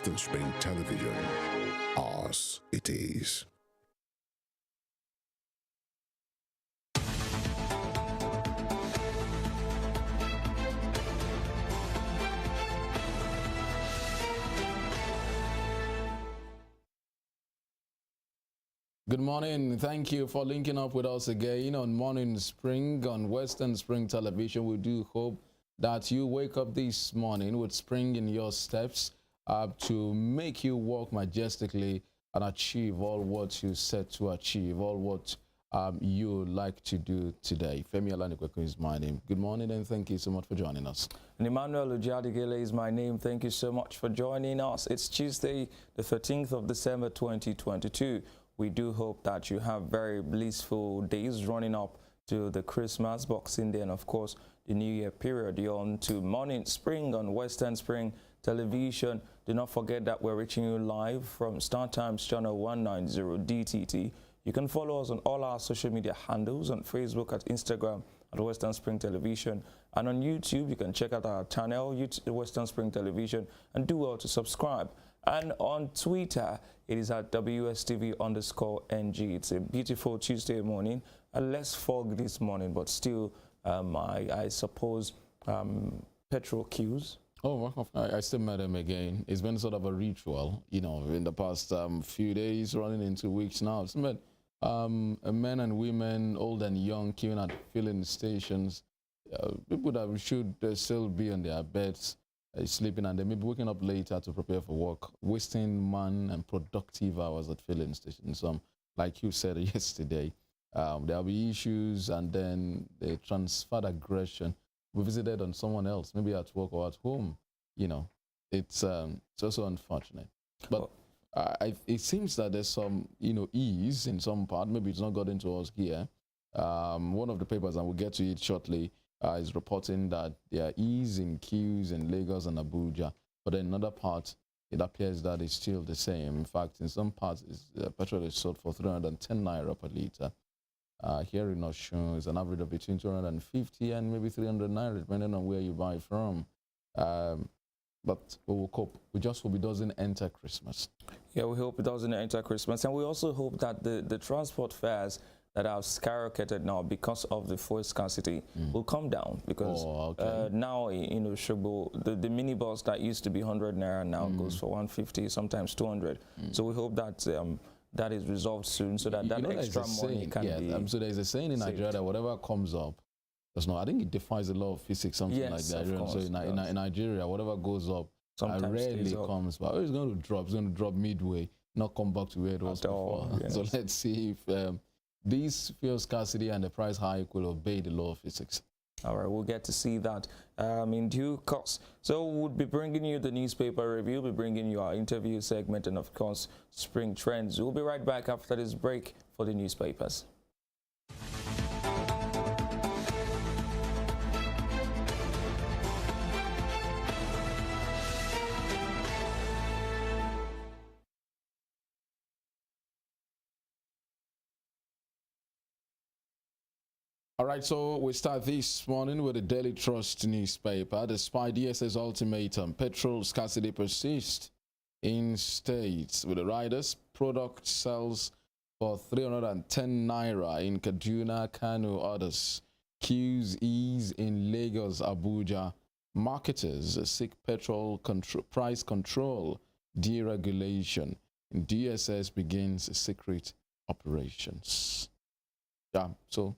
Western Spring Television. Ours it is. Good morning. Thank you for linking up with us again on Morning Spring on Western Spring Television. We do hope that you wake up this morning with spring in your steps to make you walk majestically and achieve all what you set to achieve, all what you like to do today. Femi Alanikweku is my name. Good morning and thank you so much for joining us. And Emmanuel Ujadigele is my name. Thank you so much for joining us. It's Tuesday, the 13th of December, 2022. We do hope that you have very blissful days running up to the Christmas, Boxing Day, and of course, the New Year period. You're on to Morning Spring on Western Spring Television. Do not forget that we're reaching you live from StarTimes channel 190 DTT. You can follow us on all our social media handles, on Facebook, at Instagram, at Western Spring Television. And on YouTube, you can check out our channel, Western Spring Television, and do well to subscribe. And on Twitter, it is at WSTV_NG. It's a beautiful Tuesday morning, a less fog this morning, but still, I suppose, petrol queues. Oh, I still met him again. It's been sort of a ritual, you know, in the past few days, running into weeks now. It's met men and women, old and young, queuing at filling stations. People that should still be on their beds, sleeping, and they may be waking up later to prepare for work, wasting man and productive hours at filling stations. Like you said yesterday, there'll be issues, and then the transferred aggression we visited on someone else, maybe at work or at home. You know, it's also unfortunate. But it seems that there's some, ease in some part. Maybe it's not gotten to us here. One of the papers, and we'll get to it shortly, is reporting that there are ease in queues in Lagos and Abuja. But in another part, it appears that it's still the same. In fact, in some parts, petrol is sold for 310 naira per litre. Here in Osun, it's an average of between 250 and maybe 300 naira, depending on where you buy from. But we will cope. We just hope it doesn't enter Christmas. Yeah, we hope it doesn't enter Christmas. And we also hope that the transport fares that have skyrocketed now because of the fuel scarcity will come down, because now, Shogbo, the minibus that used to be 100 naira now goes for 150, sometimes 200. So we hope that that is resolved soon, so that extra money can be so there's a saying in Nigeria that whatever comes up, I think it defies the law of physics, something like that. So in Nigeria, whatever goes up, rarely comes back. It's going to drop. It's going to drop midway, not come back to where it was before. Yes. So let's see if this fuel scarcity and the price hike will obey the law of physics. All right, we'll get to see that in due course. So we'll be bringing you the newspaper review, we'll be bringing you our interview segment, and of course, spring trends. We'll be right back after this break for the newspapers. All right, so we start this morning with the Daily Trust newspaper. Despite DSS ultimatum, petrol scarcity persists in states. With the riders, product sells for 310 naira in Kaduna, Kano, others. Queues ease in Lagos, Abuja. Marketers seek petrol price control, deregulation. DSS begins secret operations. Yeah, so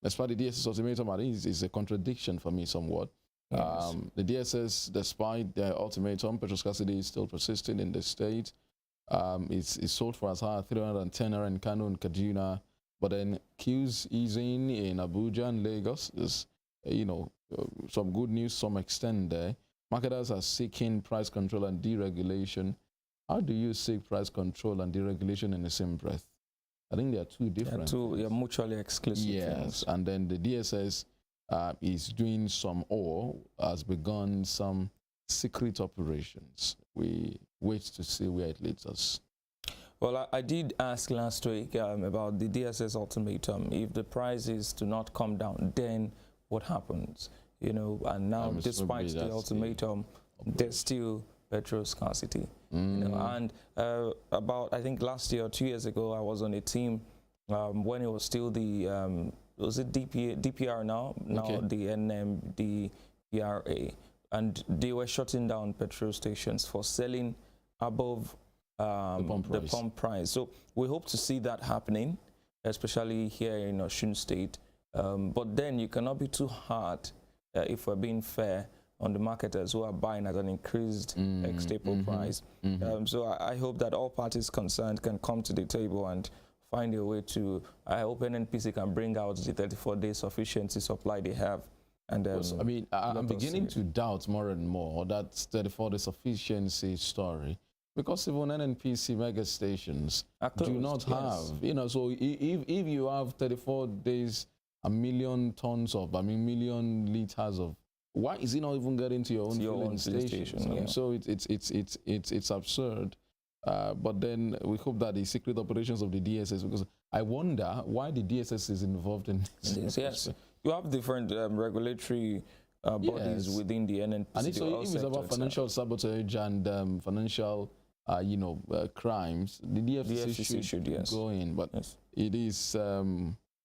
as far as the DSS ultimatum, I think is a contradiction for me somewhat. Yes. The DSS, despite their ultimatum, petrol scarcity is still persisting in the state. It's sold for as high as 310 naira in Kano and Kaduna, but then queues easing in Abuja and Lagos. There's, some good news, some extent there. Marketers are seeking price control and deregulation. How do you seek price control and deregulation in the same breath? I think they are two different. They're mutually exclusive. Yes, things. And then the DSS is doing has begun some secret operations. We wait to see where it leads us. Well, I did ask last week about the DSS ultimatum. If the prices do not come down, then what happens? And now, despite the ultimatum, they're still petrol scarcity. You know, and about, I think last year or 2 years ago, I was on a team when it was still the, was it DPR now? Now Okay. the NMDPRA. And they were shutting down petrol stations for selling above the pump price. So we hope to see that happening, especially here in Osun State. But then you cannot be too hard, if we're being fair, on the marketers who are buying at an increased staple price. So I hope that all parties concerned can come to the table and find a way to, I hope NNPC can bring out the 34-day sufficiency supply they have. And I mean, I'm beginning to doubt more and more that 34-day sufficiency story, because even NNPC mega stations do not have, you know, so if you have 34 days, 1 million tons of, I mean, million liters of, why is it not even getting to your own filling station? Yeah. So it's absurd. But then we hope that the secret operations of the DSS, because I wonder why the DSS is involved in this. Yes, you have different regulatory bodies within the NNPC. And so if it's about financial sabotage and financial, crimes, the DFCC should go in. But it is.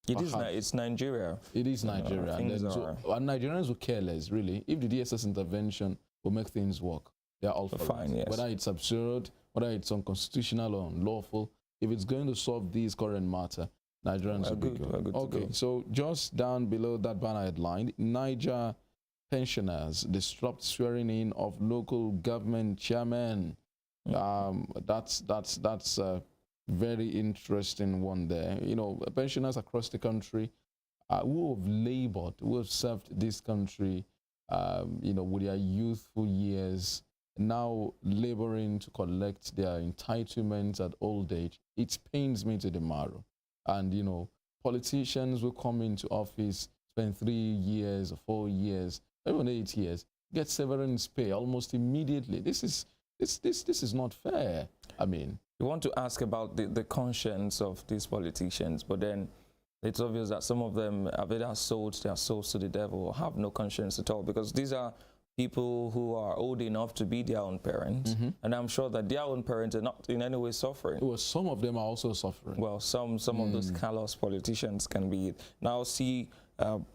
It's Nigeria. It is Nigeria. And Nigerians will care less, really. If the DSS intervention will make things work, they're all for fine, it. yes. Whether it's absurd, whether it's unconstitutional or unlawful, if it's going to solve this current matter, Nigerians will be good. Okay, so just down below that banner headline, Niger pensioners disrupt swearing in of local government chairman. That's a very interesting one there. You know, pensioners across the country who have labored, who have served this country, with their youthful years, now laboring to collect their entitlements at old age. It pains me to the marrow. And, politicians will come into office, spend 3 years or 4 years, even 8 years, get severance pay almost immediately. This is not fair. I mean, you want to ask about the conscience of these politicians, but then it's obvious that some of them have either sold their souls to the devil or have no conscience at all, because these are people who are old enough to be their own parents, and I'm sure that their own parents are not in any way suffering. Well, some of them are also suffering. Well, some of those callous politicians can be. Now see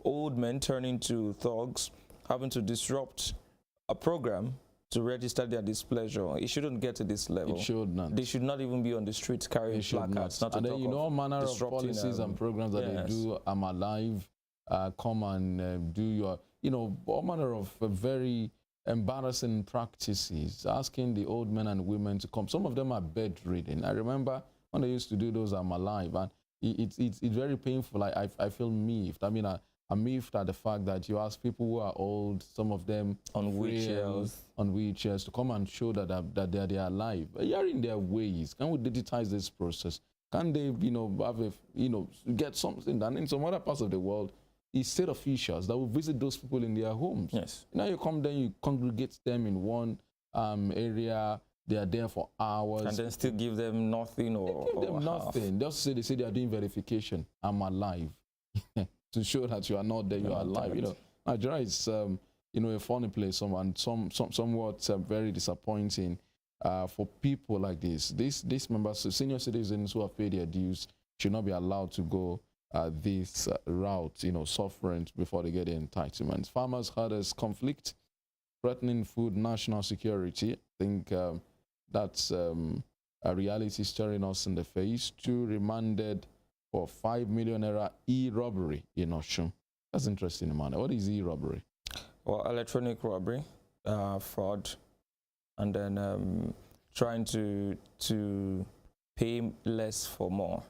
old men turning to thugs, having to disrupt a program to register their displeasure. It shouldn't get to this level. It should not. They should not even be on the streets carrying placards. And then, all manner of policies and programs that they do. I'm alive. Come and do your, all manner of very embarrassing practices, asking the old men and women to come. Some of them are bedridden. I remember when they used to do those, I'm alive. And it's very painful. I feel miffed. I mean, I'm miffed at the fact that you ask people who are old, some of them on wheelchairs, to come and show that they're alive. They are in their ways. Can we digitize this process? Can they, get something done? In some other parts of the world, it's state officials that will visit those people in their homes. Yes. Now you come there, you congregate them in one area. They are there for hours. And then still give them nothing or give them nothing. They say they are doing verification. I'm alive. To show that you are not there, you are alive. Nigeria is, a funny place, and somewhat very disappointing for people like this. These members, senior citizens who have paid their dues, should not be allowed to go this route, suffering before they get their entitlements. Farmers, herders conflict, threatening food national security. I think that's a reality staring us in the face. 2 remanded for 5 million naira e-robbery in Osun. That's interesting, man. What is e-robbery? Well, electronic robbery, fraud, and then trying to pay less for more.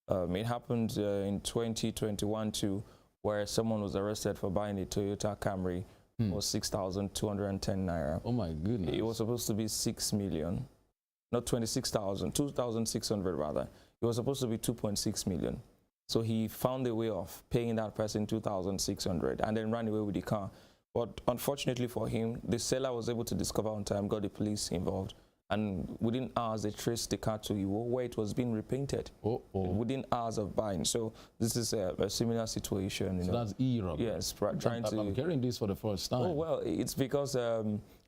It happened in 2021 too, where someone was arrested for buying a Toyota Camry for 6,210 naira. Oh my goodness! It was supposed to be 6 million, not 26,000, 2,600 rather. It was supposed to be 2.6 million. So he found a way of paying that person 2,600 and then ran away with the car. But unfortunately for him, the seller was able to discover on time, got the police involved. And within hours, they traced the car to Iwo, where it was being repainted. Within hours of buying. So this is a similar situation. So that's e-robbery. Yes, I'm hearing this for the first time. Oh, well, it's because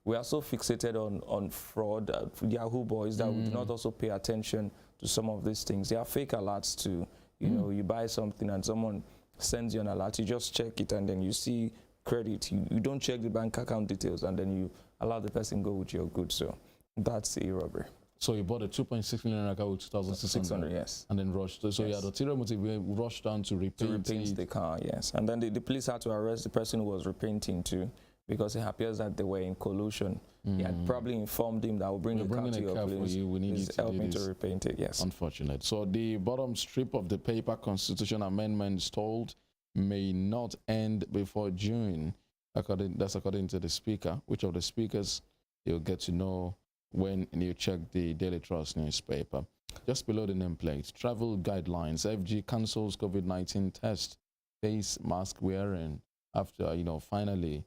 we are so fixated on fraud, Yahoo boys, that we do not also pay attention to some of these things. There are fake alerts too. You know, you buy something and someone sends you an alert, you just check it and then you see credit. You don't check the bank account details and then you allow the person go with your goods. So that's a robbery. So you bought a 2.6 million car with 2,600, yes. And then rushed. So you had ulterior motive, rushed down to repaint the car, yes. And then the police had to arrest the person who was repainting too, because it appears that they were in collusion. He had probably informed him that will bring the car to your place. We need you to help me to repaint it, yes. Unfortunate. So the bottom strip of the paper, Constitution Amendments told, may not end before June. That's according to the speaker. Which of the speakers you'll get to know when you check the Daily Trust newspaper. Just below the nameplate, travel guidelines. FG cancels COVID-19 test, face mask wearing after, finally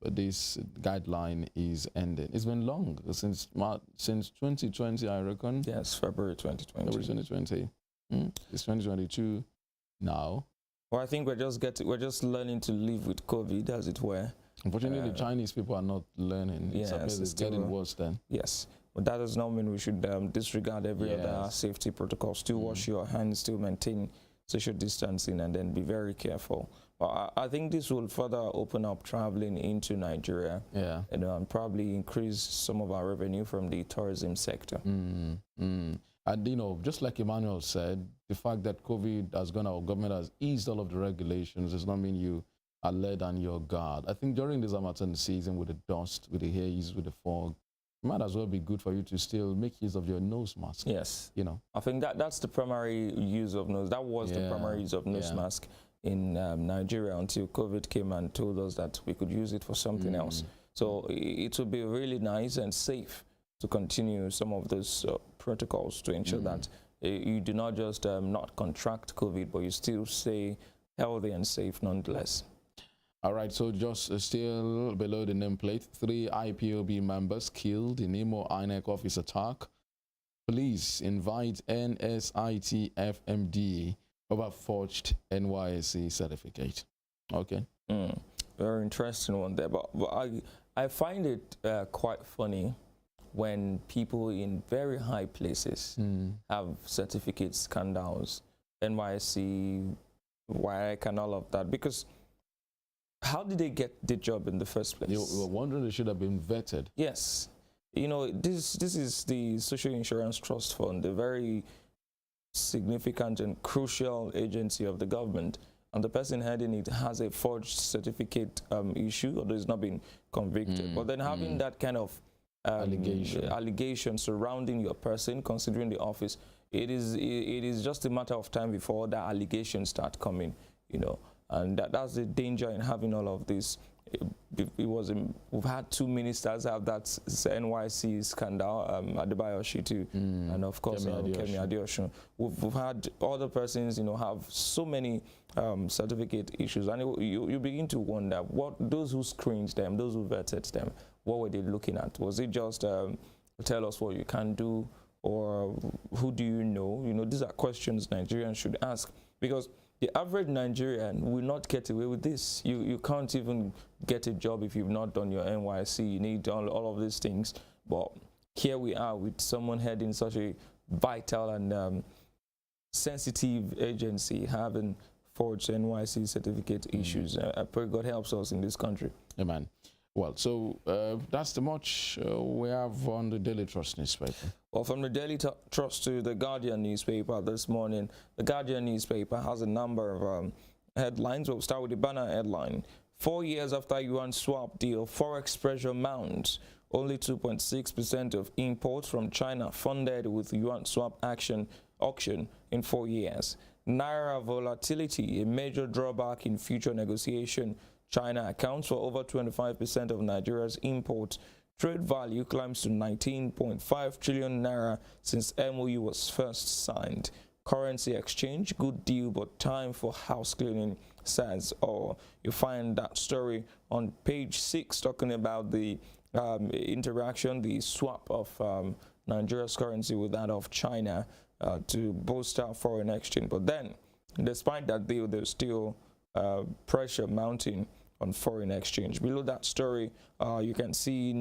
this guideline is ended. It's been long, since 2020, I reckon. Yes, February 2020. February 2020. It's 2022 now. Well, I think we're just learning to live with COVID, as it were. Unfortunately, the Chinese people are not learning. Yes, it's getting worse then. Yes, but that does not mean we should disregard every other safety protocol. Still wash your hands, still maintain social distancing, and then be very careful. But I think this will further open up traveling into Nigeria, and probably increase some of our revenue from the tourism sector. And just like Emmanuel said, the fact that COVID has gone, our government has eased all of the regulations does not mean you are led on your guard. I think during this Harmattan season, with the dust, with the haze, with the fog, it might as well be good for you to still make use of your nose mask. Yes. I think that's the primary use of nose. That was the primary use of nose mask in Nigeria until COVID came and told us that we could use it for something else. So it would be really nice and safe to continue some of those protocols to ensure that you do not just not contract COVID, but you still stay healthy and safe nonetheless. All right, so just still below the nameplate, 3 IPOB members killed in Imo INEC office attack. Police invite NSIT FMD over forged NYSC certificate. Okay. Very interesting one there, but I find it quite funny when people in very high places have certificate scandals, NYSC, WAEC, and all of that, because how did they get the job in the first place? You were wondering they should have been vetted. Yes. This is the Social Insurance Trust Fund, the very significant and crucial agency of the government. And the person heading it has a forged certificate issue, although he's not been convicted. But then having that kind of allegation surrounding your person, considering the office, it is just a matter of time before that allegations start coming, and that's the danger in having all of this. We've had 2 ministers have that NYC scandal, Adebayo Shitu, and of course Kemi Adeosun. We've had other persons, have so many certificate issues, and you begin to wonder what those who screened them, those who vetted them, what were they looking at? Was it just tell us what you can do, or who do you know? These are questions Nigerians should ask, because the average Nigerian will not get away with this. You can't even get a job if you've not done your NYSC. You need all of these things. But here we are with someone heading such a vital and sensitive agency having forged NYSC certificate issues. I pray God helps us in this country. Amen. Well, so that's the much we have on the Daily Trust newspaper. Well, from the Daily Trust to the Guardian newspaper this morning, the Guardian newspaper has a number of headlines. We'll start with the banner headline. 4 years after yuan swap deal, forex pressure mounts. Only 2.6% of imports from China funded with yuan swap auction in 4 years. Naira volatility, a major drawback in future negotiation. China accounts for over 25% of Nigeria's imports. Trade value climbs to 19.5 trillion naira since MOU was first signed. Currency exchange, good deal, but time for house cleaning, says. Or you find that story on page 6 talking about the interaction, the swap of Nigeria's currency with that of China to boost our foreign exchange. But then, despite that deal, there's still pressure mounting on foreign exchange. Below that story, you can see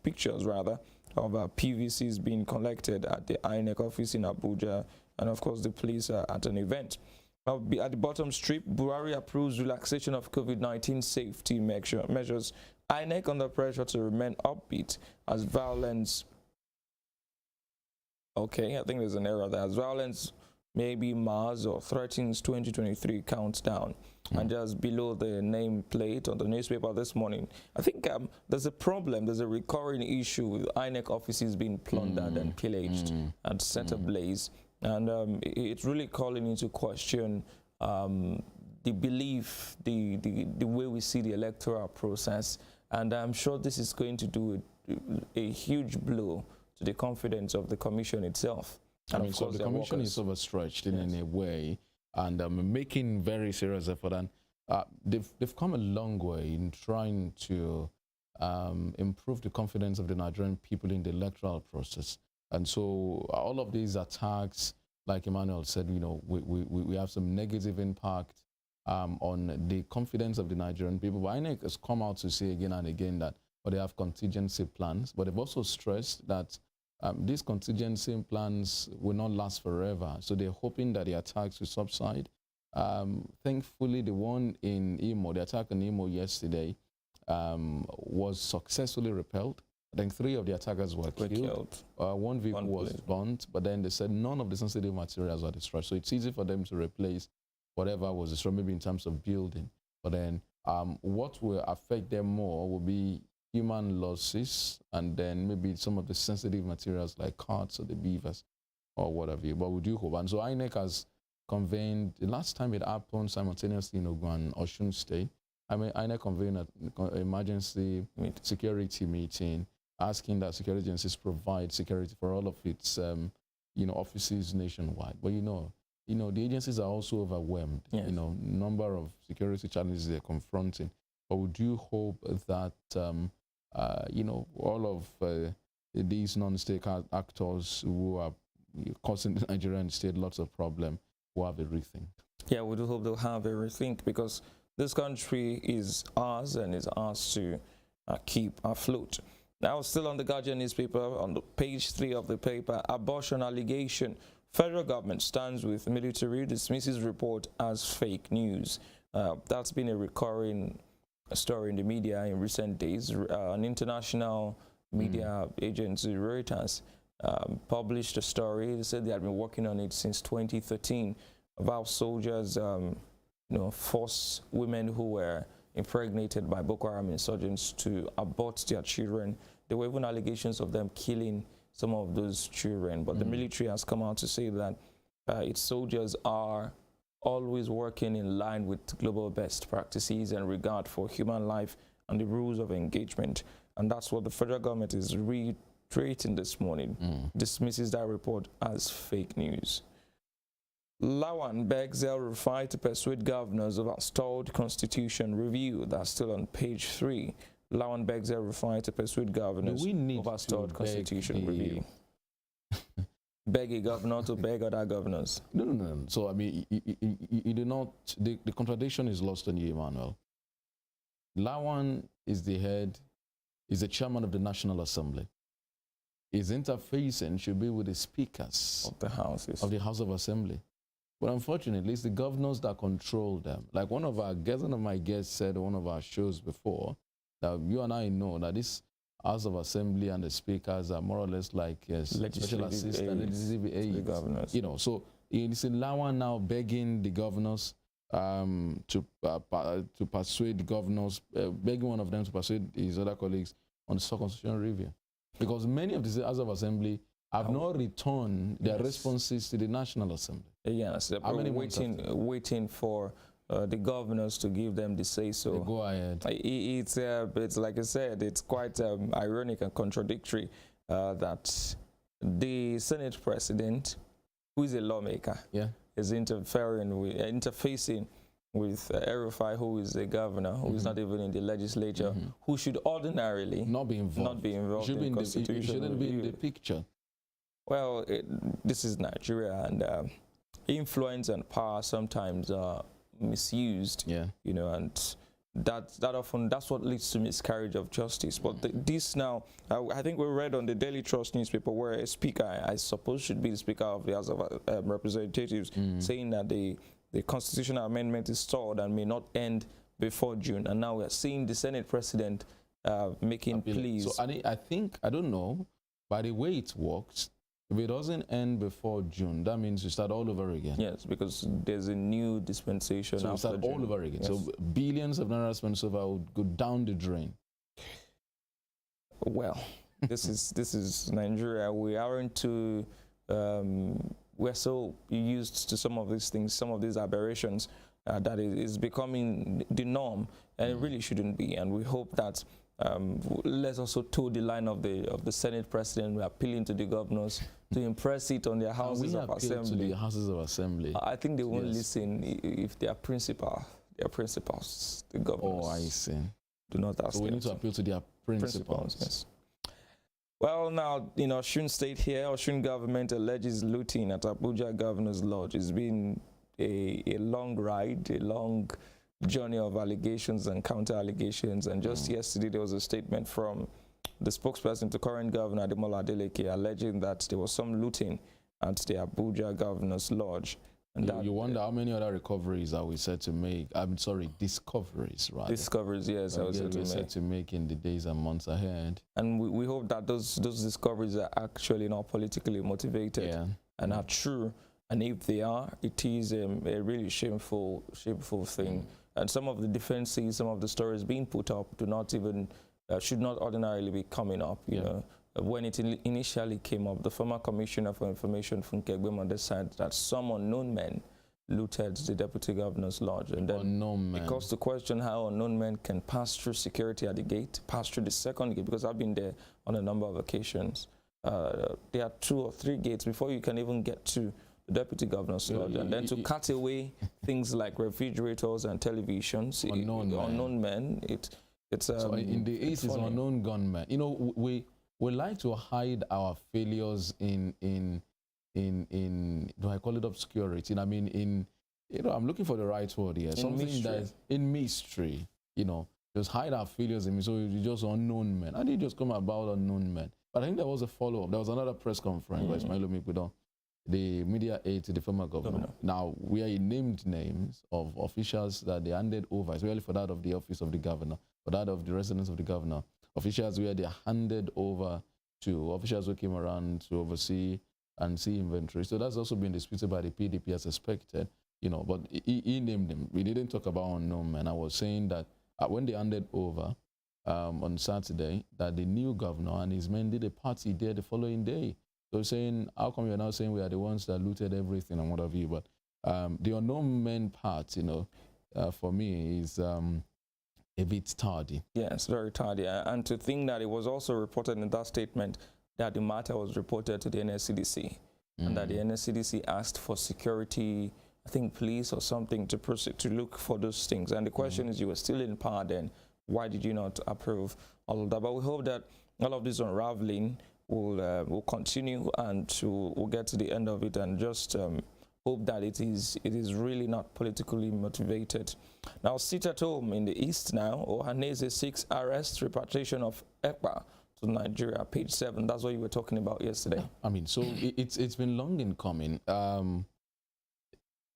pictures rather of PVCs being collected at the INEC office in Abuja, and of course the police are at an event. At the bottom strip, Buhari approves relaxation of COVID-19 safety measures. INEC under pressure to remain upbeat as violence. Okay, I think there's an error there. As violence maybe Mars or threatens 2023 countdown. And just below the nameplate on the newspaper this morning, I think there's a problem, there's a recurring issue with INEC offices being plundered and pillaged and set ablaze. And it's really calling into question the belief, the way we see the electoral process. And I'm sure this is going to do a huge blow to the confidence of the commission itself. I mean, so the commission is overstretched in a way, and making very serious effort. And they've come a long way in trying to improve the confidence of the Nigerian people in the electoral process. And so all of these attacks, like Emmanuel said, you know, we have some negative impact on the confidence of the Nigerian people. But INEC has come out to say again and again that they have contingency plans, but they've also stressed that these contingency plans will not last forever. So they're hoping that the attacks will subside. Thankfully, the one in Imo, the attack in Imo yesterday, was successfully repelled. I think 3 of the attackers were killed. One vehicle was burnt, but then they said none of the sensitive materials were destroyed. So it's easy for them to replace whatever was destroyed, maybe in terms of building. But then what will affect them more will be human losses, and then maybe some of the sensitive materials like carts or the beavers or whatever. But we do hope. And so INEC has convened, the last time it happened simultaneously in Ogun and Osun State, INEC convened an emergency security meeting, asking that security agencies provide security for all of its offices nationwide. But you know, the agencies are also overwhelmed. Yes. You know, number of security challenges they're confronting. But we do hope that all of these non-state actors who are causing the Nigerian state lots of problems will have a rethink. Yeah, we do hope they'll have a rethink, because this country is ours and is ours to keep afloat. Now, still on the Guardian newspaper, on the page 3 of the paper, abortion allegation. Federal government stands with military, dismisses report as fake news. That's been a recurring story in the media in recent days. An international media agency, Reuters, published a story. They said they had been working on it since 2013 about soldiers, force women who were impregnated by Boko Haram insurgents to abort their children. There were even allegations of them killing some of those children. But the military has come out to say that its soldiers are always working in line with global best practices and regard for human life and the rules of engagement. And that's what the federal government is reiterating this morning, dismisses that report as fake news. Lawan begs El-Rufai to persuade governors of stalled constitution review. That's still on page 3. Lawan begs El-Rufai to persuade governors of stalled constitution review. Beg a governor to beg other governors. No. So, I mean, you do not, the contradiction is lost on you, Emmanuel. Lawan is the chairman of the National Assembly. His interfacing should be with the speakers of the House of Assembly. But unfortunately, it's the governors that control them. Like one of my guests said on one of our shows before, that you and I know that this House of Assembly and the speakers are more or less like special assistant, legislative aides, the governors. You know, so it's Lawan now begging the governors to persuade the governors, begging one of them to persuade his other colleagues on the constitutional review, because many of the House of Assembly have not returned their responses to the National Assembly. Yes, they're waiting for the governors to give them the say-so. Go ahead. It's like I said, it's quite ironic and contradictory that the Senate president, who is a lawmaker, is interfacing with El-Rufai, who is a governor, who is not even in the legislature, who should ordinarily not be involved in constitutional He shouldn't be in the picture. Well, this is Nigeria, and influence and power sometimes are misused. Yeah. You know, and that's what leads to miscarriage of justice. But this now, I think we read on the Daily Trust newspaper where a speaker, I suppose should be the Speaker of the House of Representatives, saying that the constitutional amendment is stalled and may not end before June. And now we are seeing the Senate President making pleas. So I think, I don't know, by the way it works, if it doesn't end before June, that means you start all over again. Yes, because there's a new dispensation. So we start all over again. Yes. So billions of naira spent so far would go down the drain. Well, this is Nigeria. We aren't too. We're so used to some of these things, some of these aberrations, that it is becoming the norm, and it really shouldn't be. And we hope that. Let's also toe the line of the Senate President. We're appealing to the governors to impress it on their houses of assembly. To the houses of assembly. I think they won't listen if their principals, the governors. Oh, I see. Do not ask. So we need to appeal to their principals. Yes. Well, now in Osun State here, Osun government alleges looting at Abuja Governor's Lodge. It's been a long ride, a long journey of allegations and counter allegations, and just yesterday there was a statement from the spokesperson to current Governor Ademola Adeleke alleging that there was some looting at the Abuja Governor's Lodge. And you wonder how many other recoveries are we set to make? I'm sorry, discoveries, right? Discoveries, yes, I was set to make in the days and months ahead. And we hope that those discoveries are actually not politically motivated and are true. And if they are, it is a really shameful thing. And some of the defenses, some of the stories being put up do not even, should not ordinarily be coming up, you know. When it initially came up, the former Commissioner for Information, Funke Egbemode, said that some unknown men looted the Deputy Governor's Lodge. And then unknown men. It calls to question how unknown men can pass through security at the gate, pass through the second gate, because I've been there on a number of occasions. There are 2 or 3 gates before you can even get to the Deputy Governor's Lodge, and then to cut away things like refrigerators and televisions, unknown men. It's so in the East, it's unknown gunmen. You know, we like to hide our failures in do I call it obscurity? I mean, I'm looking for the right word here. Something that's in mystery. You know, just hide our failures in me. So it's just unknown men. How did you just come about unknown men? But I think there was a follow-up. There was another press conference by Ismail Omipidon, the media aide to the former governor. Now, we are named names of officials that they handed over, especially for that of the office of the governor, for that of the residence of the governor, officials where they are handed over to officials who came around to oversee and see inventory. So that's also been disputed by the PDP as expected, you know, but he named them. We didn't talk about unknown men. I was saying that when they handed over on Saturday, that the new governor and his men did a party there the following day. So saying, how come you're now saying we are the ones that looted everything and what have you? But the unknown men part, you know, for me is a bit tardy. Yes, very tardy. And to think that it was also reported in that statement that the matter was reported to the NSCDC and that the NSCDC asked for security, I think police or something, to proceed to look for those things. And the question is, you were still in power then. Why did you not approve all of that? But we hope that all of this unraveling will continue, and we'll get to the end of it, and just hope that it is really not politically motivated. Now, sit at home in the East now. Ohaneze seeks arrest, repatriation of Ekpa to Nigeria. Page 7. That's what you were talking about yesterday. I mean, so it's been long in coming.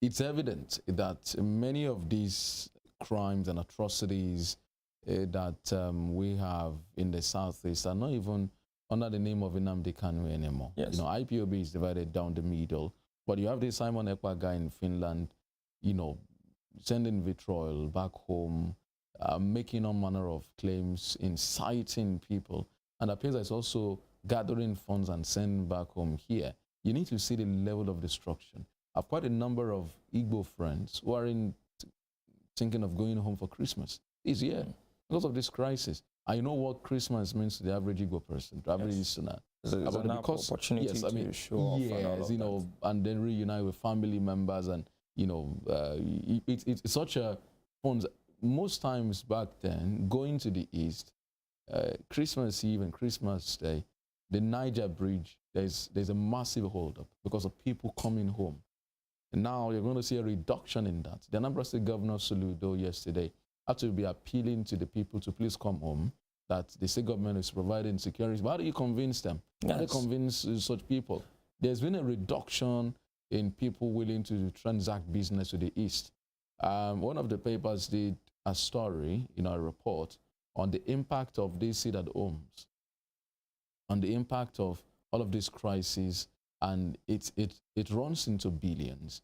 It's evident that many of these crimes and atrocities that we have in the Southeast are not even under the name of Nnamdi Kanu anymore. Yes. You know, IPOB is divided down the middle, but you have this Simon Ekpa guy in Finland, you know, sending vitriol back home, making all manner of claims, inciting people, and appears it's also gathering funds and sending back home here. You need to see the level of destruction. I've quite a number of Igbo friends who are thinking of going home for Christmas this year because of this crisis. I know what Christmas means to the average Igbo person, the average Easterner. It's an opportunity to show off. Yes, you know, and then reunite with family members, and you know, it's such a fun. Most times back then, going to the East, Christmas Eve and Christmas Day, the Niger Bridge, there's a massive holdup because of people coming home. And now you're going to see a reduction in that. The Anambra State Governor Soludo yesterday have to be appealing to the people to please come home, that the state government is providing security. But how do you convince them? How do you convince such people? There's been a reduction in people willing to transact business with the East. One of the papers did a story, a report on the impact of these sit-at-homes, on the impact of all of these crises, and it runs into billions.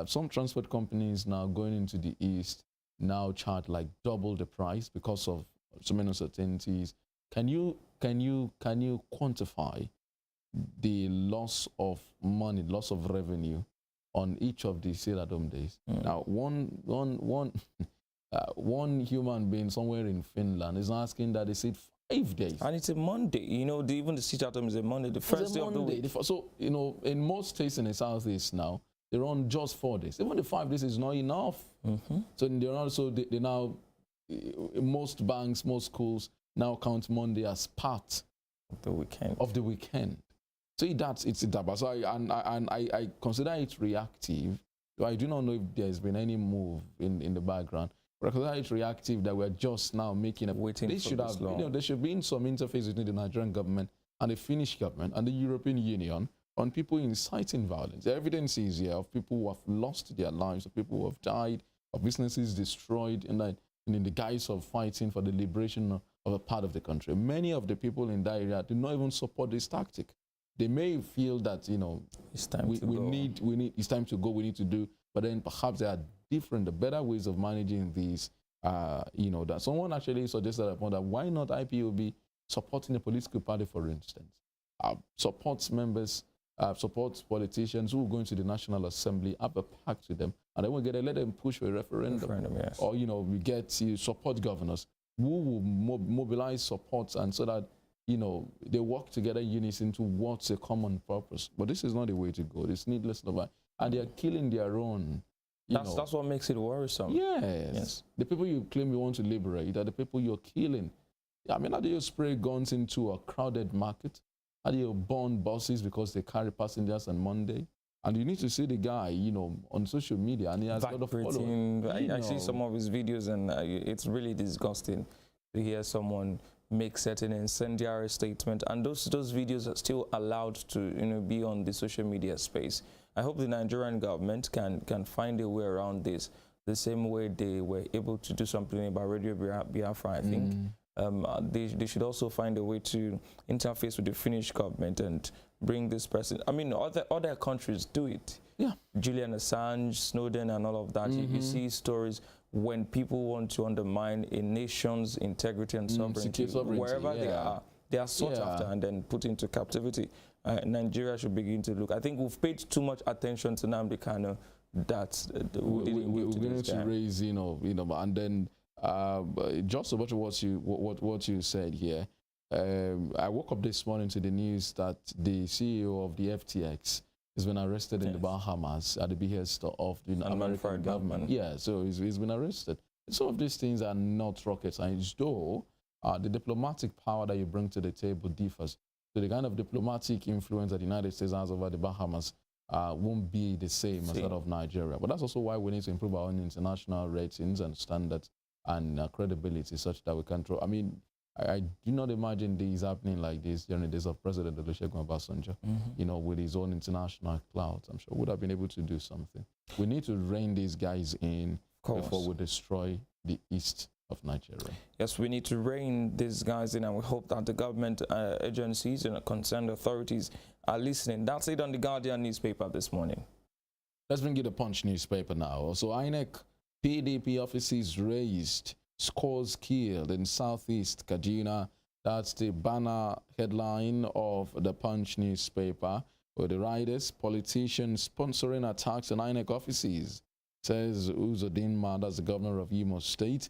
Some transport companies now going into the East now charge like double the price because of so many uncertainties. Can you quantify the loss of money, loss of revenue on each of these sit-at-home days? Now, one human being somewhere in Finland is asking that they sit 5 days. And it's a Monday. Even the sit-at-home is a Monday, the first day of the week. So, in most states in the Southeast now, they run just 4 days. Even the 5 days is not enough. So they now, most banks, most schools now count Monday as part of the weekend. So it's that. So I consider it reactive. I do not know if there's been any move in the background, but I consider it reactive that we're just now making a waiting. There should be some interface between the Nigerian government and the Finnish government and the European Union on people inciting violence. The evidence is here of people who have lost their lives, of people who have died, of businesses destroyed in the guise of fighting for the liberation of a part of the country. Many of the people in that area do not even support this tactic. They may feel that, it's time it's time to go, we need to do, but then perhaps there are different, better ways of managing these, that someone actually suggested upon that why not IPOB supporting a political party, for instance, supports members, supports politicians who go into the National Assembly, have a pact with them, and then we let them push for a referendum. Yes. Or, we get support governors who will mobilize support, and so that, they work together in unison towards a common purpose. But this is not the way to go. It's needless, and they are killing their own. That's what makes it worrisome. Yes. The people you claim you want to liberate are the people you're killing. I mean, how do you spray guns into a crowded market? How do you burn buses because they carry passengers on Monday? And you need to see the guy, on social media, and he has got a following. I see some of his videos, and it's really disgusting to hear someone make certain incendiary statement, and those videos are still allowed to be on the social media space. I hope the Nigerian government can find a way around this, the same way they were able to do something about Radio Biafra. I think they should also find a way to interface with the Finnish government and bring this person. I mean, other countries do it. Yeah, Julian Assange, Snowden, and all of that. You see stories when people want to undermine a nation's integrity and sovereignty, wherever they are sought after and then put into captivity. Nigeria should begin to look. I think we've paid too much attention to Nnamdi Kanu. We're going to raise, and then just about what you said here. I woke up this morning to the news that the CEO of the FTX has been arrested in the Bahamas at the behest of the American government. Yeah, so he's been arrested. Some of these things are not rocket science, though the diplomatic power that you bring to the table differs. So the kind of diplomatic influence that the United States has over the Bahamas won't be the same as that of Nigeria. But that's also why we need to improve our own international ratings and standards and credibility such that we can throw. I mean, I do not imagine these happening like this during the days of President Olusegun Obasanjo, with his own international clout. I'm sure would have been able to do something. We need to rein these guys in before we destroy the east of Nigeria. Yes, we need to rein these guys in, and we hope that the government agencies and concerned authorities are listening. That's it on the Guardian newspaper this morning. Let's bring you the Punch newspaper now. So INEC PDP offices raised, scores killed in Southeast Kaduna. That's the banner headline of the Punch newspaper, with the riders, politicians sponsoring attacks on INEC offices, says Uzodin Ma, that's the governor of Imo State.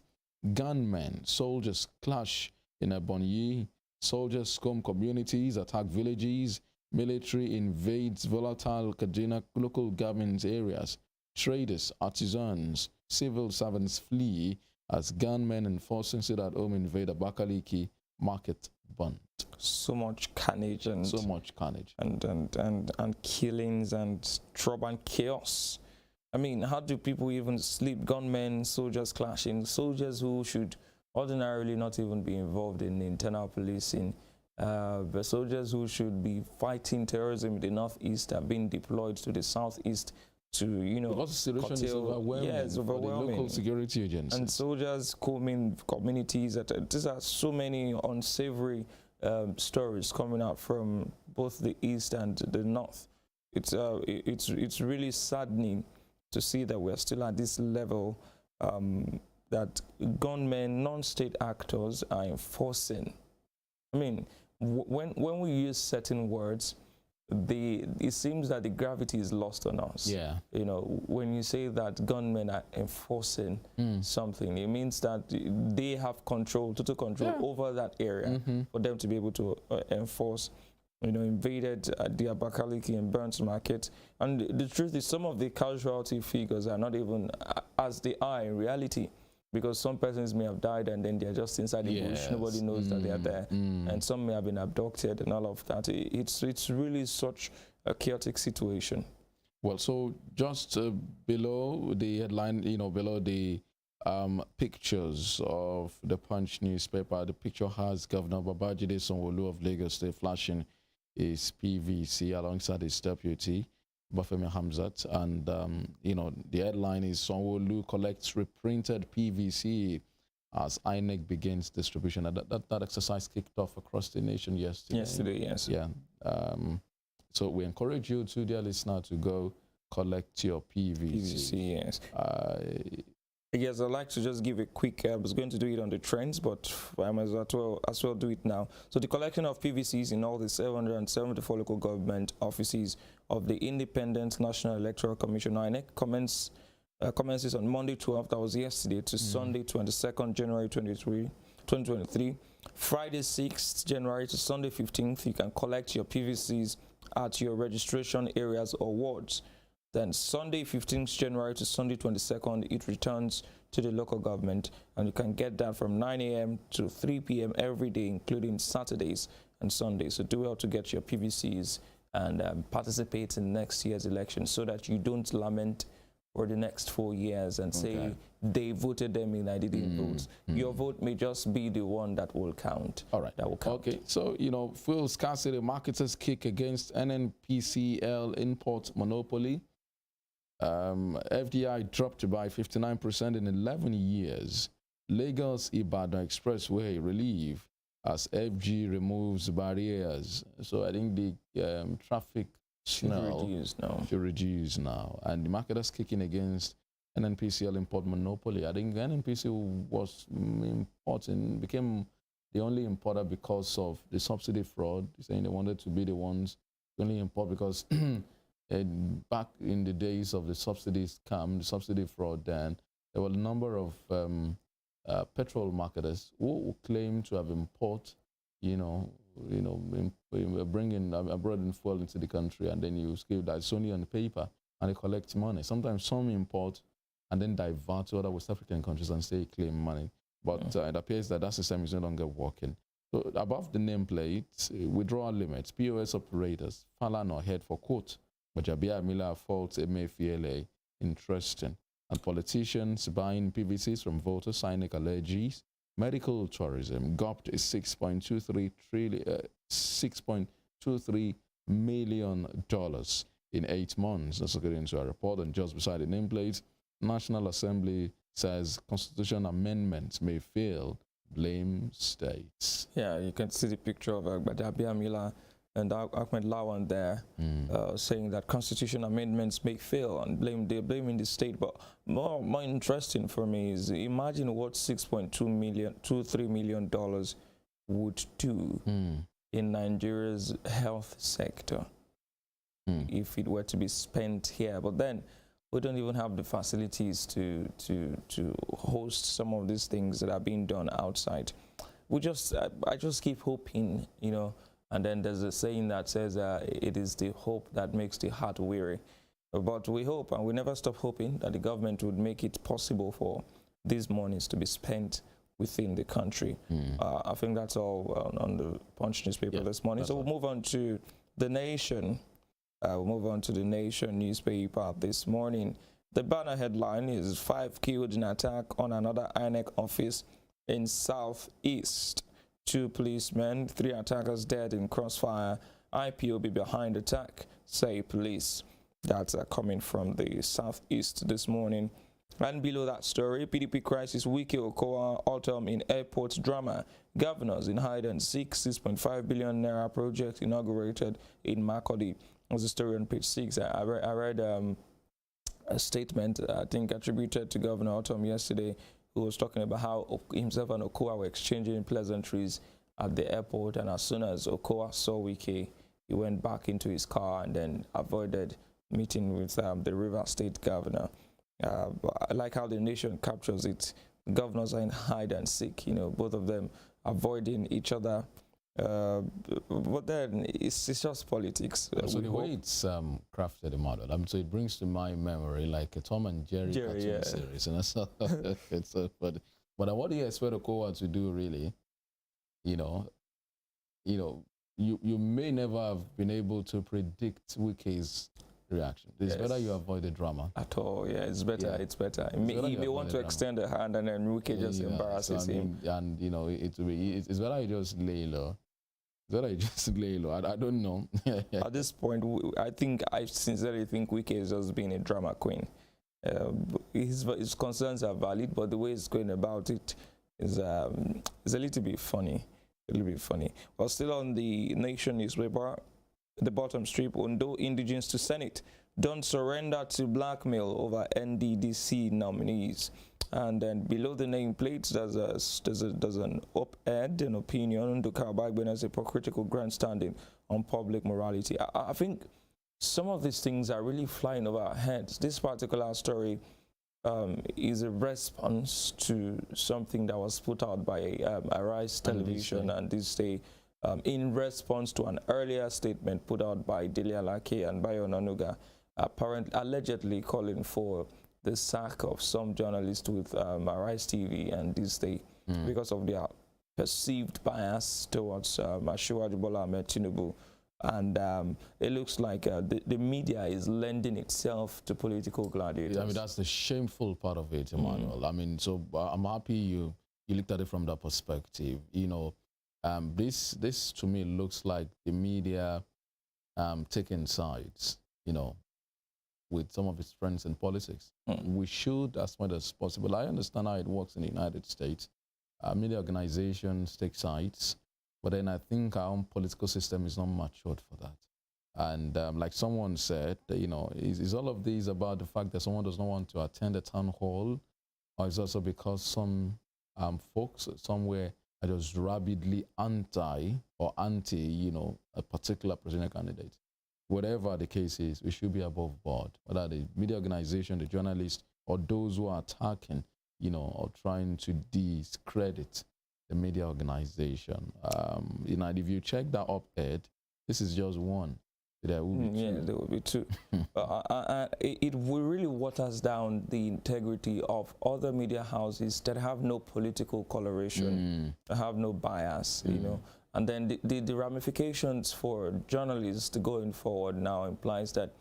Gunmen, soldiers clash in Ebonyi. Soldiers scum communities, attack villages. Military invades volatile Kaduna local government areas. Traders, artisans, civil servants flee as gunmen enforcing sit-at-home invade Abakaliki market burnt. So much carnage and so much carnage and killings and trouble and chaos. I mean, how do people even sleep? Gunmen, soldiers clashing, soldiers who should ordinarily not even be involved in internal policing, but soldiers who should be fighting terrorism in the northeast are being deployed to the southeast to, you know, because the situation is overwhelming, yes, overwhelming. For the local security agencies. And soldiers combing communities. These are so many unsavory stories coming out from both the east and the north. It's really saddening to see that we're still at this level, that gunmen, non-state actors are enforcing. I mean, when we use certain words, it seems that the gravity is lost on us. Yeah. You know, when you say that gunmen are enforcing something, it means that they have control, total control over that area for them to be able to enforce. You know, invaded the Abakaliki and Burns Market. And the truth is, some of the casualty figures are not even as they are in reality, because some persons may have died and then they're just inside the bush. Nobody knows that they are there. And some may have been abducted and all of that. It's really such a chaotic situation. Well, so just below the headline, you know, below the pictures of the Punch newspaper, the picture has Governor Babajide Sanwo-Olu of Lagos State flashing his PVC alongside his deputy, Bafemi Hamzat. And, you know, the headline is Sanwo-Olu collects reprinted PVC as INEC begins distribution. That exercise kicked off across the nation yesterday. Yesterday, yes. Yeah. So we encourage you to, dear listener, to go collect your PVC. PVC, yes. Yes, I'd like to just give a quick, I was going to do it on the trends, but I might as well do it now. So the collection of PVCs in all the 774 local government offices of the Independent National Electoral Commission, INEC, commences on Monday 12th, that was yesterday, to Sunday 22nd January 2023. Friday 6th January to Sunday 15th, you can collect your PVCs at your registration areas or wards. Then Sunday 15th January to Sunday 22nd, it returns to the local government, and you can get that from 9 a.m. to 3 p.m. every day, including Saturdays and Sundays. So do well to get your PVCs and participate in next year's election, so that you don't lament for the next 4 years and say they voted them in, I didn't vote. Your vote may just be the one that will count. All right. That will count. Okay. So, you know, fuel scarcity, marketers kick against NNPCL import monopoly. FDI dropped by 59% in 11 years. Lagos-Ibadan Expressway relief as FG removes barriers. So I think the traffic should reduce now. And the marketers kicking against NNPCL import monopoly. I think NNPC was became the only importer because of the subsidy fraud, saying they wanted to be the ones to only import because and back in the days of the subsidy scam, the subsidy fraud, then there were a number of petrol marketers who claim to have bringing abroad in fuel into the country, and then you give that it's only on the paper and they collect money. Sometimes some import and then divert to other West African countries and say claim money. But it appears that system is no longer working. So above the nameplate, withdrawal limits, POS operators, Falana head for court. Majabia Miller faults Emefiele. Interesting. And politicians buying PVCs from voters, INEC alleges. Medical tourism gulped $6.23 million in 8 months. That's according to a report. And just beside the nameplate, National Assembly says constitution amendments may fail. Blame states. Yeah, you can see the picture of Majabia Miller and Ahmed Lawan there, saying that constitution amendments may fail, and they're blaming the state. But more interesting for me is, imagine what $6.23 million would do in Nigeria's health sector if it were to be spent here. But then we don't even have the facilities to host some of these things that are being done outside. I just keep hoping, you know. And then there's a saying that says it is the hope that makes the heart weary. But we hope, and we never stop hoping, that the government would make it possible for these monies to be spent within the country. I think that's all on the Punch newspaper this morning. So we'll move on to The Nation. We'll move on to The Nation newspaper this morning. The banner headline is 5 killed in attack on another INEC office in Southeast. 2 policemen, 3 attackers dead in crossfire. IPOB behind attack, say police. That's coming from the Southeast this morning. And below that story, PDP crisis, Wike Okoa autumn in airport drama. Governors in hide and seek, 6.5 billion naira project inaugurated in Makurdi. Was the story on page 6. I read a statement, I think, attributed to Governor Autumn yesterday, who was talking about how himself and Okoa were exchanging pleasantries at the airport, and as soon as Okoa saw Wike, he went back into his car and then avoided meeting with the River State governor. I like how the nation captures it. Governors are in hide and seek, both of them avoiding each other. But then it's just politics. So the way it's crafted, the model, so it brings to my memory like a Tom and Jerry cartoon series. And that's but what do you expect Okoa to do, really? You may never have been able to predict Wike's reaction. It's better you avoid the drama. At all, yeah, it's better. Yeah. It's better. He may want to extend the hand, and then Wike just embarrasses him. And it's better you just lay low. I don't know. At this point, I sincerely think Wike is just being a drama queen. His concerns are valid, but the way he's going about it is a little bit funny. Well, still on the Nation newspaper, the bottom strip, Ondo indigenes to Senate don't surrender to blackmail over NDDC nominees. And then below the nameplate, there's an op-ed, an opinion, Dukar Bagbin as hypocritical grandstanding on public morality. I think some of these things are really flying over our heads. This particular story is a response to something that was put out by Arise Television and this day, in response to an earlier statement put out by Dele Alake and Bayo Onanuga, allegedly calling for the sack of some journalists with Arise TV and this day because of their perceived bias towards Asiwaju Bola Ahmed Tinubu. And it looks like the media is lending itself to political gladiators. I mean, that's the shameful part of it, Emmanuel. I mean, so I'm happy you looked at it from that perspective. This to me looks like the media taking sides, with some of its friends in politics. We should, as much as possible. I understand how it works in the United States. Media organizations take sides, but then I think our own political system is not matured for that. And like someone said, is all of this about the fact that someone does not want to attend a town hall, or is also because some folks somewhere are just rabidly anti, a particular presidential candidate? Whatever the case is, we should be above board. Whether the media organization, the journalists, or those who are attacking, or trying to discredit the media organization. If you check that op-ed, this is just one. There will be two. Yeah, there will be two. It really waters down the integrity of other media houses that have no political coloration, that have no bias, And then the ramifications for journalists going forward now implies that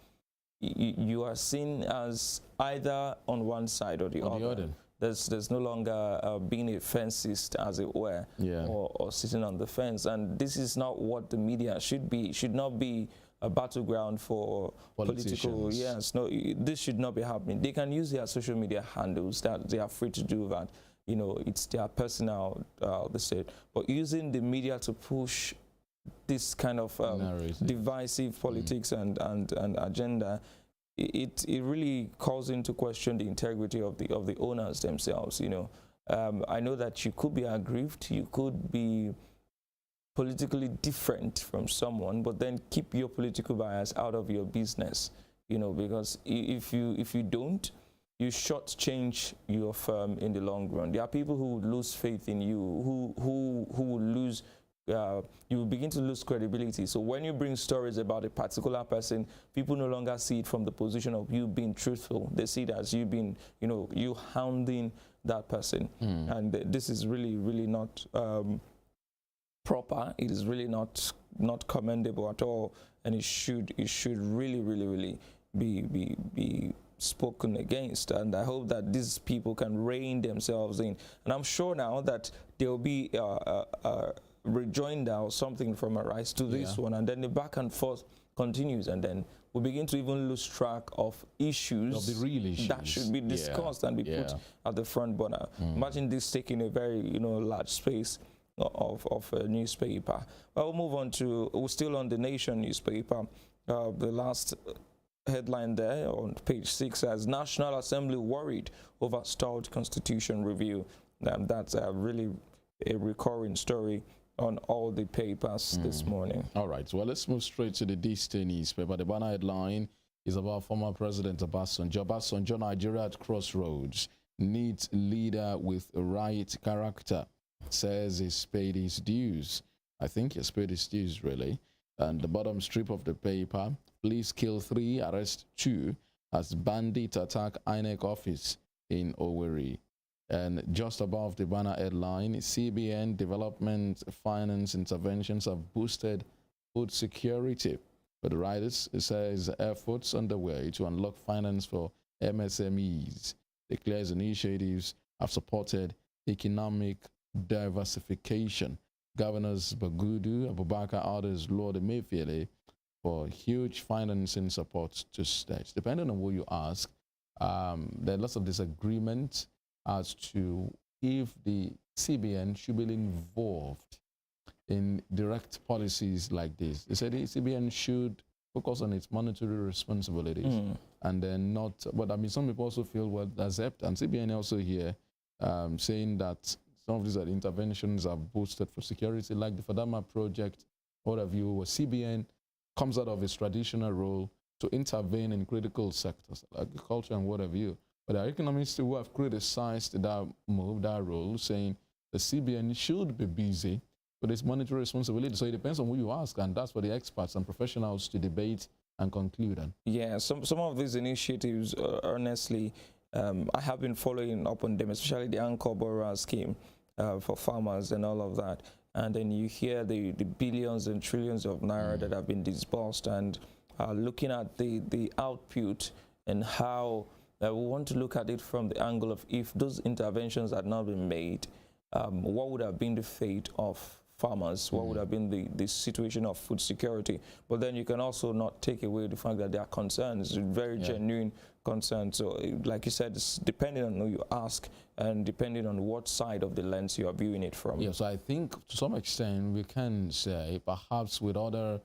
you are seen as either on one side or the other. There's no longer being a fencist, as it were, or sitting on the fence. And this is not what the media should be. It should not be a battleground for political. Yes, no, this should not be happening. They can use their social media handles, that they are free to do that. It's their personal, but using the media to push this kind of divisive politics and agenda, it really calls into question the integrity of the owners themselves. I know that you could be aggrieved, you could be politically different from someone, but then keep your political bias out of your business. Because if you don't, you shortchange your firm in the long run. There are people who would lose faith in you, who will lose. You will begin to lose credibility. So when you bring stories about a particular person, people no longer see it from the position of you being truthful. They see it as you being, you hounding that person. And this is really, really not proper. It is really not commendable at all. And it should really, really, really be spoken against, and I hope that these people can rein themselves in. And I'm sure now that there will be a rejoinder or something from Arise to this one, and then the back and forth continues, and then we begin to even lose track of issues, the real issues that should be discussed and be put at the front burner. Imagine this taking a very large space of a newspaper. Well, we'll move on to, we're still on the Nation newspaper. The last headline there on page 6 says National Assembly worried over stalled constitution review. That's really a recurring story on all the papers this morning. All right, well, let's move straight to the This Day newspaper. The banner headline is about former President Obasanjo. Obasanjo, Nigeria at crossroads, needs leader with right character, says he's paid his dues. I think he's paid his dues, really. And the bottom strip of the paper, police kill 3, arrest 2 as bandit attack INEC office in Owerri. And just above the banner headline, CBN development finance interventions have boosted food security. But the writers, it says efforts underway to unlock finance for MSMEs. Declares initiatives have supported economic diversification. Governors Bagudu, Abubakar, others, Lord Emefiele for huge financing support to states. Depending on who you ask, there are lots of disagreement as to if the CBN should be involved in direct policies like this. They said the CBN should focus on its monetary responsibilities and then not, but I mean, some people also feel, well, that's it. And CBN also here saying that some of these interventions are boosted for security, like the Fadama project, what have you, where CBN comes out of its traditional role to intervene in critical sectors, like agriculture and what have you. But there are economists who have criticized that move, that role, saying the CBN should be busy with its monetary responsibility. So it depends on who you ask, and that's for the experts and professionals to debate and conclude on. Yeah, some of these initiatives, honestly, I have been following up on them, especially the Anchor Borrower scheme for farmers and all of that. And then you hear the billions and trillions of naira that have been disbursed, and looking at the output and how we want to look at it from the angle of if those interventions had not been made, what would have been the fate of farmers? What would have been the situation of food security? But then you can also not take away the fact that there are concerns, very genuine concerns. So like you said, it's depending on who you ask and depending on what side of the lens you are viewing it from. Yeah, so I think to some extent we can say perhaps with other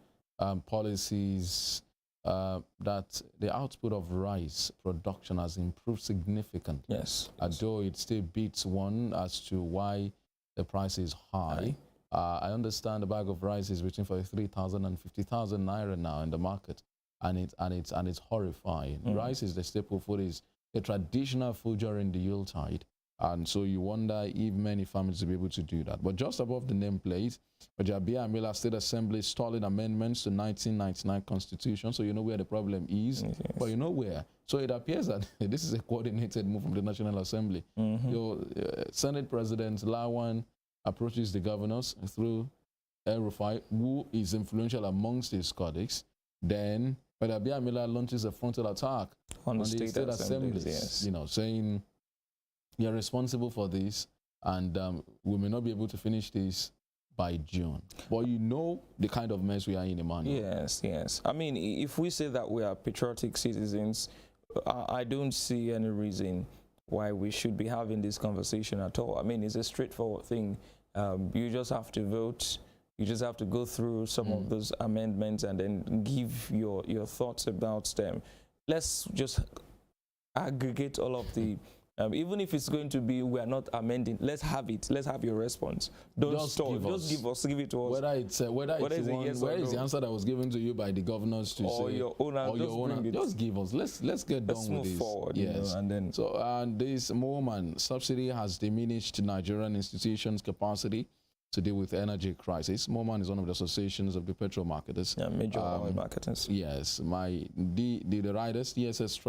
policies that the output of rice production has improved significantly. Yes. Although it still beats one as to why the price is high. I understand the bag of rice is between 43,000 and 50,000 naira now in the market, and it's horrifying. Rice is the staple food, is a traditional food during the Yuletide, and so you wonder if many families will be able to do that. But just above the nameplate, Ojabia Amila State Assembly stalling amendments to 1999 Constitution, so you know where the problem is, but you know where. So it appears that this is a coordinated move from the National Assembly. Your Senate President Lawan approaches the governors through El-Rufai, who is influential amongst his colleagues. Then Ojabia Amila launches a frontal attack on the state assemblies, you know, saying you're responsible for this, and we may not be able to finish this by June. But you know the kind of mess we are in, Emmanuel. Yes, yes. I mean, if we say that we are patriotic citizens, I don't see any reason why we should be having this conversation at all. I mean, it's a straightforward thing. You just have to vote. You just have to go through some of those amendments and then give your thoughts about them. Let's just aggregate all of the even if it's going to be we are not amending, let's have it. Let's have your response. Don't stall. Just give it to us. Whether it's the answer that was given to you by the governors to or say your own, just give us. Let's get done with move this. Forward. Yes. You know, and then so this moment subsidy has diminished Nigerian institutions' capacity to deal with energy crisis. MOMAN is one of the associations of the petrol marketers. Yeah, major oil marketers. Yes, the riders, DSS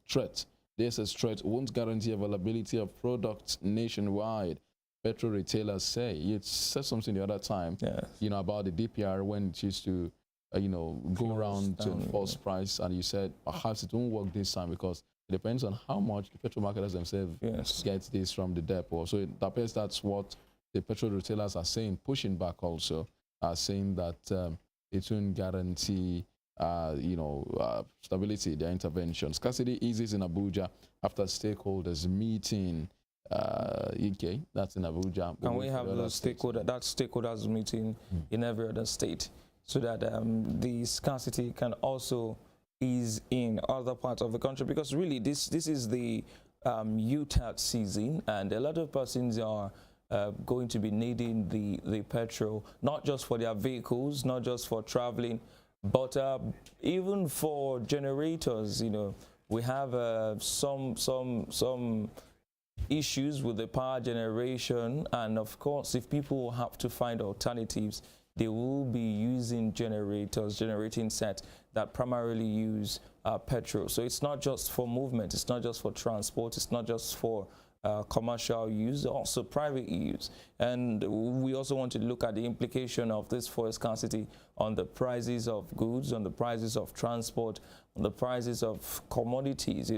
threat. DSS threat won't guarantee availability of products nationwide. Petrol retailers say. You said something the other time, you know, about the DPR when it used to, you know, go around to false price, and you said perhaps it won't work this time because It depends on how much the petrol marketers themselves get this from the depot. So it appears that's what the petrol retailers are saying, pushing back also, saying that it won't guarantee stability, their intervention. Scarcity eases in Abuja after stakeholders meeting. EK, that's in Abuja. Can we have the stakeholders meeting in every other state so that the scarcity can also ease in other parts of the country? Because really, this is the UTAT season, and a lot of persons are going to be needing the petrol, not just for their vehicles, not just for traveling, but even for generators. We have some issues with the power generation, and of course, if people have to find alternatives, they will be using generators, generating sets that primarily use petrol. So it's not just for movement, it's not just for transport, it's not just for commercial use, also private use. And we also want to look at the implication of this fuel scarcity on the prices of goods, on the prices of transport, on the prices of commodities.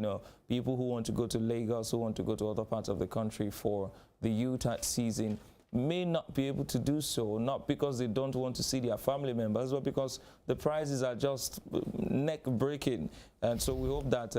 People who want to go to Lagos, who want to go to other parts of the country for the UTAT season may not be able to do so, not because they don't want to see their family members, but because the prices are just neck-breaking. And so we hope that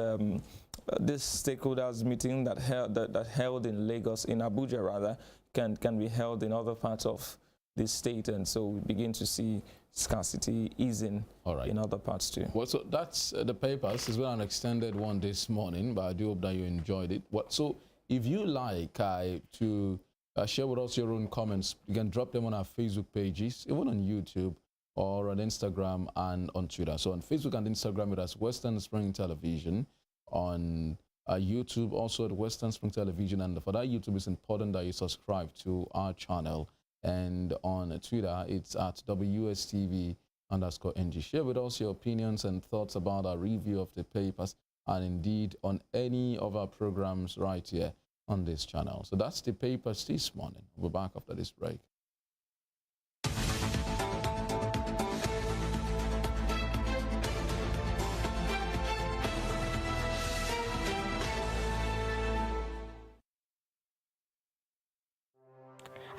this stakeholders meeting that held in Lagos, in Abuja rather, can be held in other parts of the state, and so we begin to see scarcity easing in other parts too. Well, so that's the papers. It's been an extended one this morning, but I do hope that you enjoyed it. So if you like to share with us your own comments, you can drop them on our Facebook pages, even on YouTube or on Instagram and on Twitter. So on Facebook and Instagram, it has Western Spring Television. On YouTube, also at Western Spring Television. And for that YouTube, it's important that you subscribe to our channel. And on Twitter, it's at WSTV_NG. Share with us your opinions and thoughts about our review of the papers, and indeed on any of our programs right here on this channel. So that's the papers this morning. We'll be back after this break.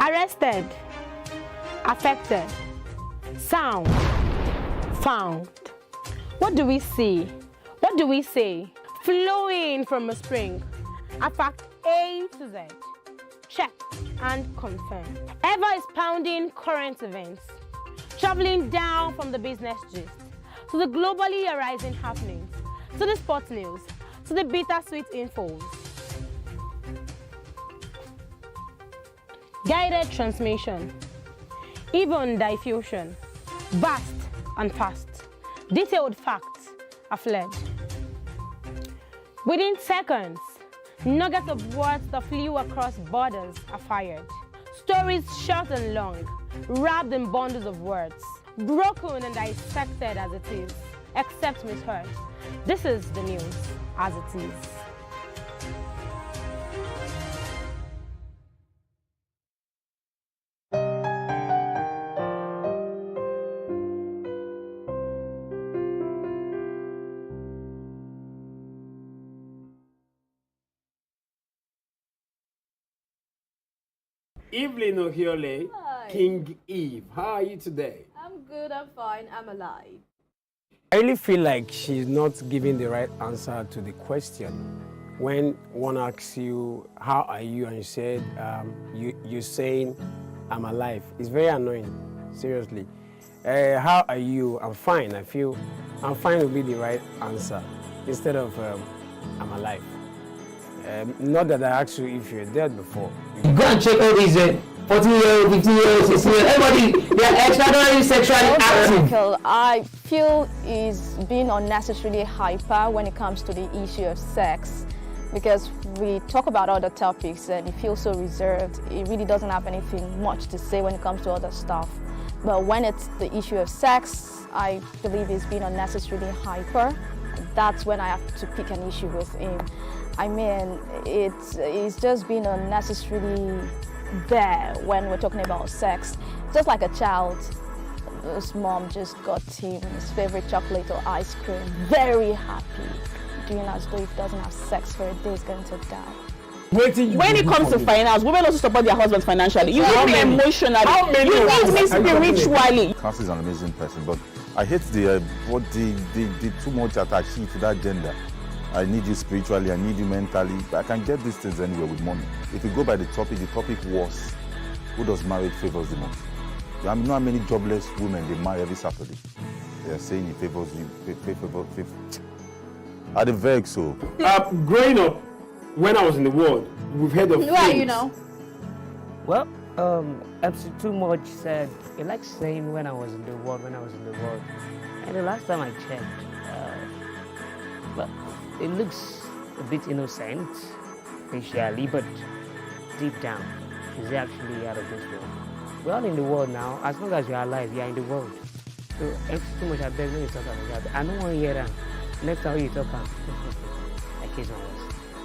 Arrested, affected, sound, found. What do we see? What do we say? Flowing from a spring. A fact A to Z. Check and confirm. Eva is pounding current events. Traveling down from the business gist to the globally arising happenings, to the sports news, to the bittersweet infos. Guided transmission, even diffusion, vast and fast, detailed facts are fled. Within seconds, nuggets of words that flew across borders are fired. Stories short and long, wrapped in bundles of words, broken and dissected as it is, except misheard. This is the news as it is. Evelyn Ohiole, Hi. King Eve. How are you today? I'm good, I'm fine, I'm alive. I really feel like she's not giving the right answer to the question. When one asks you, how are you? And you said, you're saying, I'm alive. It's very annoying, seriously. How are you? I'm fine. I feel I'm fine will be the right answer instead of I'm alive. Not that I asked you if you're dead before. Go and check all these 14-year-old, 15-year-old, 16-year-old, everybody, they are extraordinarily sexually active. I feel is being unnecessarily hyper when it comes to the issue of sex, because we talk about other topics and he feels so reserved. He really doesn't have anything much to say when it comes to other stuff. But when it's the issue of sex, I believe he's being unnecessarily hyper. That's when I have to pick an issue with him. I mean, it's just being unnecessarily there when we're talking about sex. Just like a child, his mom just got him his favorite chocolate or ice cream, very happy. doing as though if he doesn't have sex for a day, he's going to die. When it comes to finance, women also support their husbands financially. You need me emotionally. You need me spiritually. Cassie is an amazing person, but I hate the too much attachment to that gender. I need you spiritually, I need you mentally. I can get these things anywhere with money. If you go by the topic was, who does marriage favors the most? You know how many jobless women they marry every Saturday? They are saying it favors you, favor. Are they vex so? Growing up, when I was in the world, we've heard of Who are you now? Well, MC Too Much said he likes saying when I was in the world, and the last time I checked, well, it looks a bit innocent, facially, but deep down, he's actually out of this world. We're all in the world now. As long as you're alive, you're in the world. So, MC Too Much, I beg when you talk about that. I don't want to hear that. Next time you talk about like his own.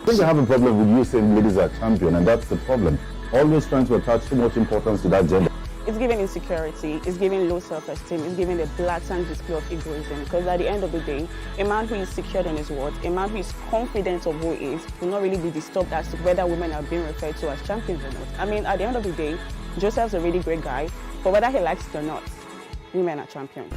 I think I have a problem with you saying ladies are champion, and that's the problem. Always trying to attach too much importance to that gender. It's giving insecurity, it's giving low self-esteem, it's giving a blatant display of egoism. Because at the end of the day, a man who is secured on his word, a man who is confident of who he is, will not really be disturbed as to whether women are being referred to as champions or not. I mean, at the end of the day, Joseph's a really great guy, but whether he likes it or not, women are champions.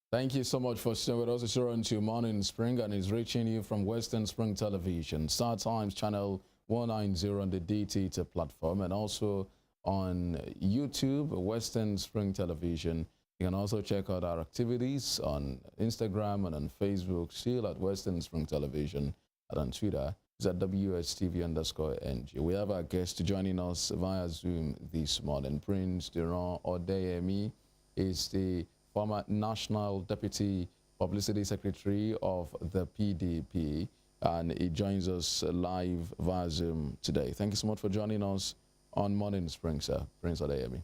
Thank you so much for staying with us. It's on to Morning Spring and is reaching you from Western Spring Television, Star Times channel 190 on the DTT platform, and also on YouTube, Western Spring Television. You can also check out our activities on Instagram and on Facebook, still at Western Spring Television, and on Twitter is at WSTV_NG. We have our guest joining us via Zoom this morning. Prince Duran Odeyemi is the former National Deputy Publicity Secretary of the PDP, and he joins us live via Zoom today. Thank you so much for joining us on Morning Spring, sir. Prince Odeyemi.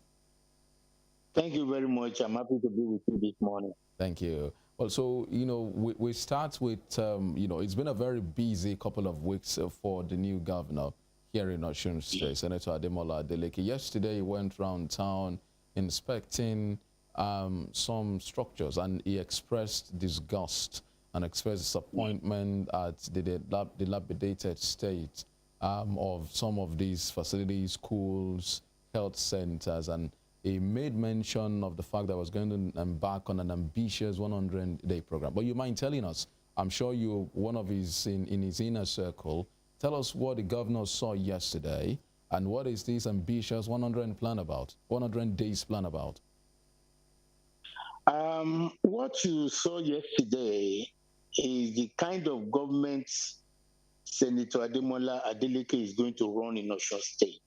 Thank you very much. I'm happy to be with you this morning. Thank you. Well, so, you know, we start with, you know, it's been a very busy couple of weeks for the new governor here in Osun State, Senator Ademola Adeleke. Yesterday, he went around town inspecting some structures, and he expressed disgust and expressed disappointment at the dilapidated state of some of these facilities, schools, health centers, and he made mention of the fact that I was going to embark on an ambitious 100-day program. But you mind telling us, I'm sure you're one of his, in his inner circle, tell us what the governor saw yesterday and what is this ambitious 100 plan about, 100 days plan about? What you saw yesterday is the kind of government Senator Ademola Adeleke is going to run in Osun State.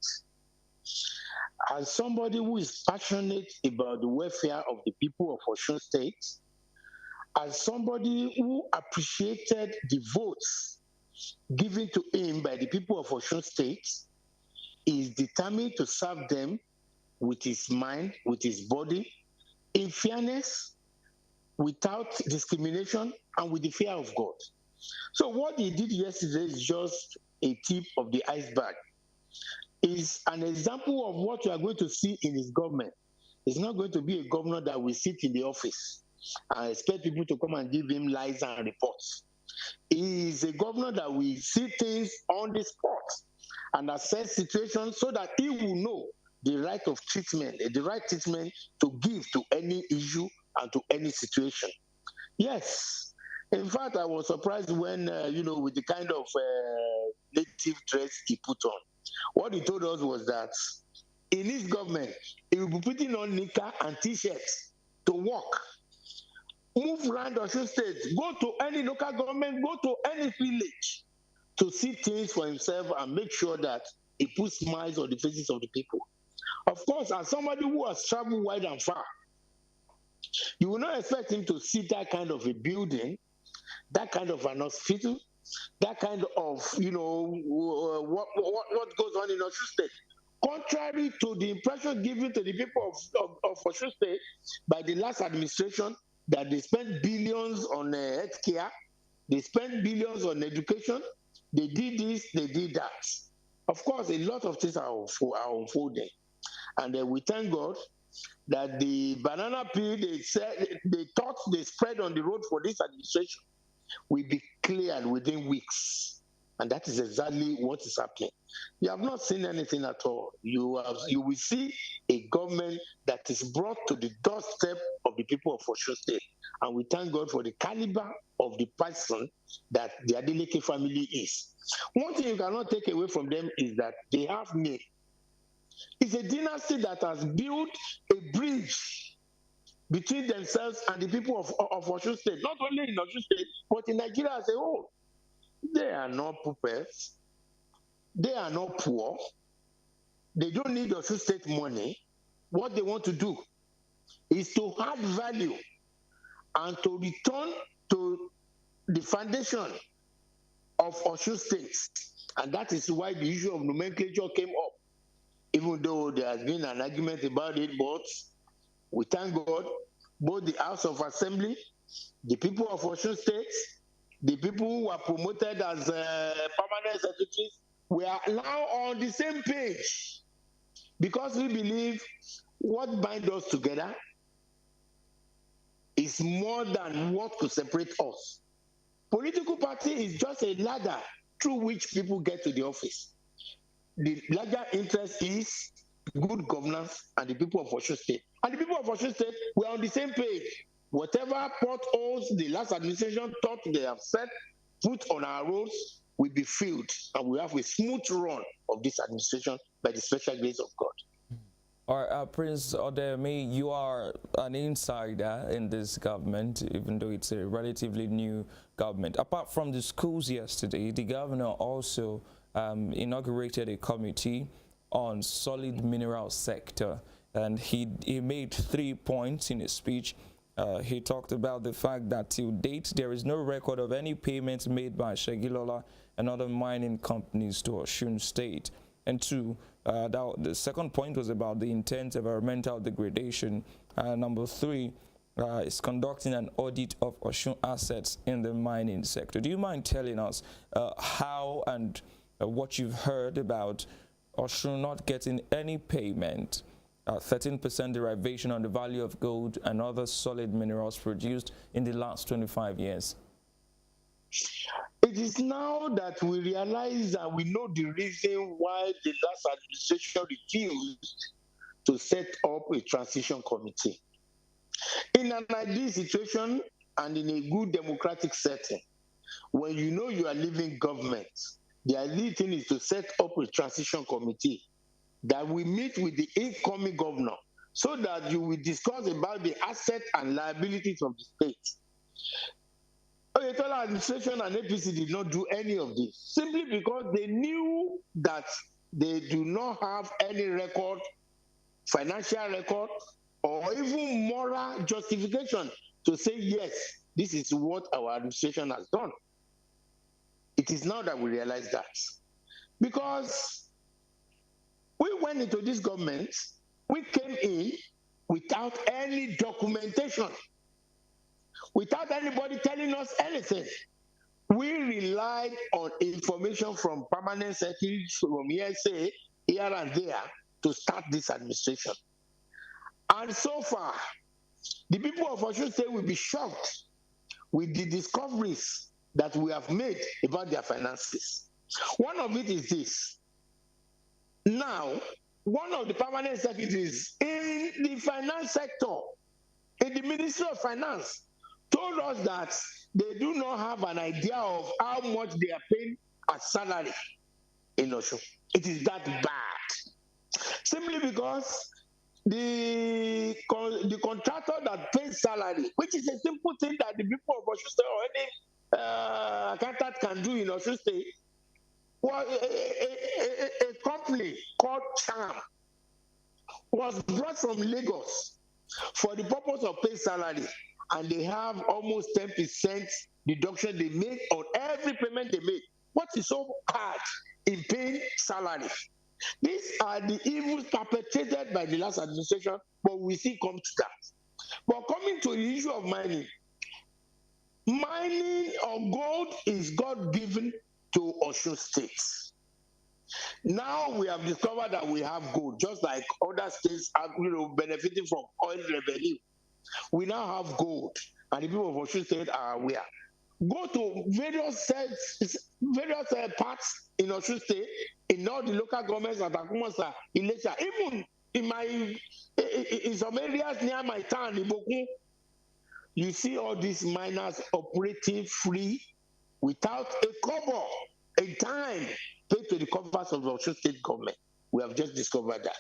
As somebody who is passionate about the welfare of the people of Osun State, as somebody who appreciated the votes given to him by the people of Osun State, is determined to serve them with his mind, with his body, in fairness, without discrimination, and with the fear of God. So what he did yesterday is just a tip of the iceberg. It's an example of what you are going to see in his government. It's not going to be a governor that will sit in the office and expect people to come and give him lies and reports. He is a governor that will see things on the spot and assess situations so that he will know the right of treatment, the right treatment to give to any issue and to any situation. Yes. In fact, I was surprised when, you know, with the kind of native dress he put on. What he told us was that in his government, he will be putting on knicker and T-shirts to work. Move around Osun State, go to any local government, go to any village to see things for himself and make sure that he puts smiles on the faces of the people. Of course, as somebody who has traveled wide and far, you will not expect him to see that kind of a building, that kind of an hospital, that kind of, what goes on in Osun State. Contrary to the impression given to the people of Osun State by the last administration, that they spent billions on health care, they spent billions on education, they did this, they did that. Of course, a lot of things are unfolding. And we thank God that the banana peel they thought they spread on the road for this administration will be cleared within weeks. And that is exactly what is happening. You have not seen anything at all. You will see a government that is brought to the doorstep of the people of Osun State. And we thank God for the caliber of the person that the Adeleke family is. One thing you cannot take away from them is that they have name. It's a dynasty that has built a bridge between themselves and the people of Osun State, not only in Osun State, but in Nigeria as a whole. They are not puppets. They are not poor. They don't need Osun State money. What they want to do is to add value and to return to the foundation of Osun State. And that is why the issue of nomenclature came up. Even though there has been an argument about it, but we thank God, both the House of Assembly, the people of Osun State, the people who were promoted as permanent secretaries, we are now on the same page, because we believe what binds us together is more than what could separate us. Political party is just a ladder through which people get to the office. The larger interest is good governance and the people of Osun State. And the people of Osun State, we are on the same page. Whatever potholes the last administration thought they have put on our roads will be filled, and we have a smooth run of this administration by the special grace of God. All right, Prince Odeyemi, you are an insider in this government, even though it's a relatively new government. Apart from the schools yesterday, the governor also inaugurated a committee on solid mineral sector, and he made 3 points in his speech. He talked about the fact that till date there is no record of any payments made by Segilola and other mining companies to Osun State. And two, the second point was about the intense environmental degradation. Number three is conducting an audit of Osun assets in the mining sector. Do you mind telling us how and what you've heard about Osun not getting any payment, 13% derivation on the value of gold and other solid minerals produced in the last 25 years? It is now that we realize and we know the reason why the last administration refused to set up a transition committee. In an ideal situation and in a good democratic setting, when you know you are leaving government, the ideal thing is to set up a transition committee that will meet with the incoming governor so that you will discuss about the assets and liabilities of the state. Oyetola administration and APC did not do any of this, simply because they knew that they do not have any record, financial record, or even moral justification to say, yes, this is what our administration has done. It is now that we realize that. Because we went into this government, we came in without any documentation, without anybody telling us anything. We relied on information from permanent secretaries, from ESA, here and there, to start this administration. And so far, the people of Osun State will be shocked with the discoveries that we have made about their finances. One of it is this. Now, one of the permanent secretaries in the finance sector, in the Ministry of Finance, told us that they do not have an idea of how much they are paying as salary in Osun. It is that bad. Simply because the contractor that pays salary, which is a simple thing that the people of Osun State or any accountant can do in Osun State, was a company called Charm was brought from Lagos for the purpose of pay salary, and they have almost 10% deduction they make on every payment they make. What is so hard in paying salary? These are the evils perpetrated by the last administration, but we see come to that. But coming to the issue of mining of gold is God-given to Osun State. Now we have discovered that we have gold, just like other states are, benefiting from oil revenue. We now have gold, and the people of Osun State are aware. Go to various parts in Osun State, in all the local governments at Akumosa, Ilesha, even in some areas near my town, Iboku, you see all these miners operating free without a kobo, a time paid to the coffers of the Osun State government. We have just discovered that.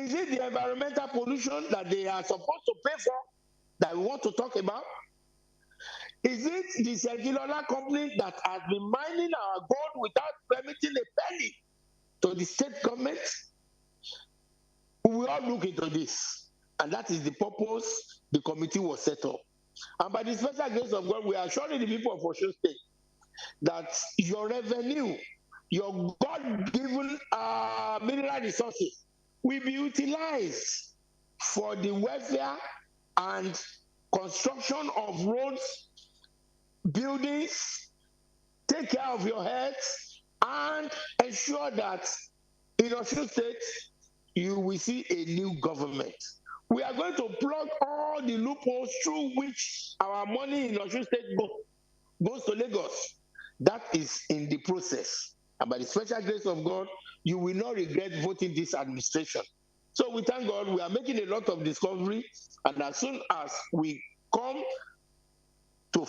Is it the environmental pollution that they are supposed to pay for that we want to talk about? Is it the Segilola company that has been mining our gold without permitting a penny to the state government? We will all look into this, and that is the purpose the committee was set up. And by the special grace of God, we are assuring the people of Osun State that your revenue, your God-given mineral resources will be utilized for the welfare and construction of roads, buildings, take care of your health, and ensure that in Osun State, you will see a new government. We are going to plug all the loopholes through which our money in Osun State goes to Lagos. That is in the process. And by the special grace of God, you will not regret voting this administration. So we thank God we are making a lot of discovery, and as soon as we come to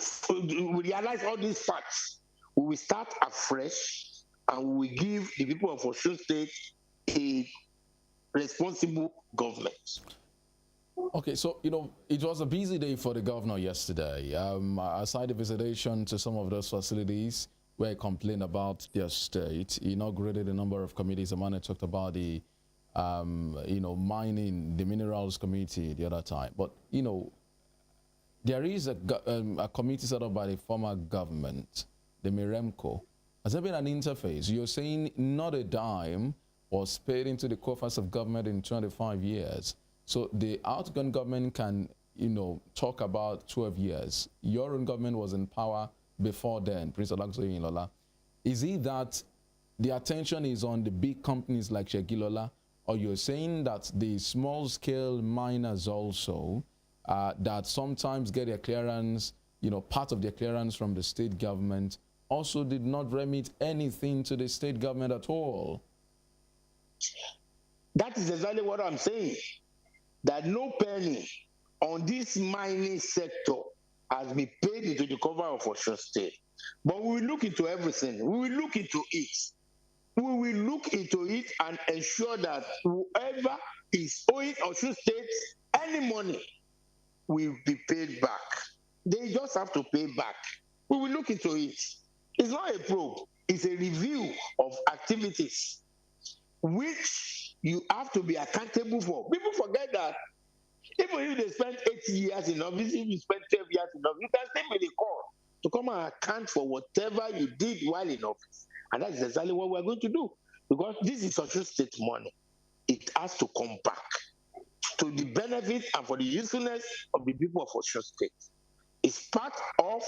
realize all these facts, we will start afresh, and we will give the people of Osun State a responsible government. Okay, so, it was a busy day for the governor yesterday. Aside the visitation to some of those facilities where he complained about their state, he inaugurated a number of committees. Amanda talked about the, mining, the minerals committee the other time. But, there is a committee set up by the former government, the Miremco. Has there been an interface? You're saying not a dime was paid into the coffers of government in 25 years. So the outgoing government can, talk about 12 years. Your own government was in power before then, Prince Olagsoye Ilola. Is it that the attention is on the big companies like Segilola, or you're saying that the small-scale miners also, that sometimes get their clearance, part of their clearance from the state government, also did not remit anything to the state government at all? That is exactly what I'm saying. That no penny on this mining sector has been paid into the cover of Osun State. But we will look into everything. We will look into it. We will look into it and ensure that whoever is owing Osun State any money will be paid back. They just have to pay back. We will look into it. It's not a probe. It's a review of activities which you have to be accountable for. People forget that even if they spend 8 years in office, if you spend 12 years in office, you can still be called to come and account for whatever you did while in office. And that's exactly what we're going to do. Because this is Osun State money. It has to come back to the benefit and for the usefulness of the people of Osun State. It's part of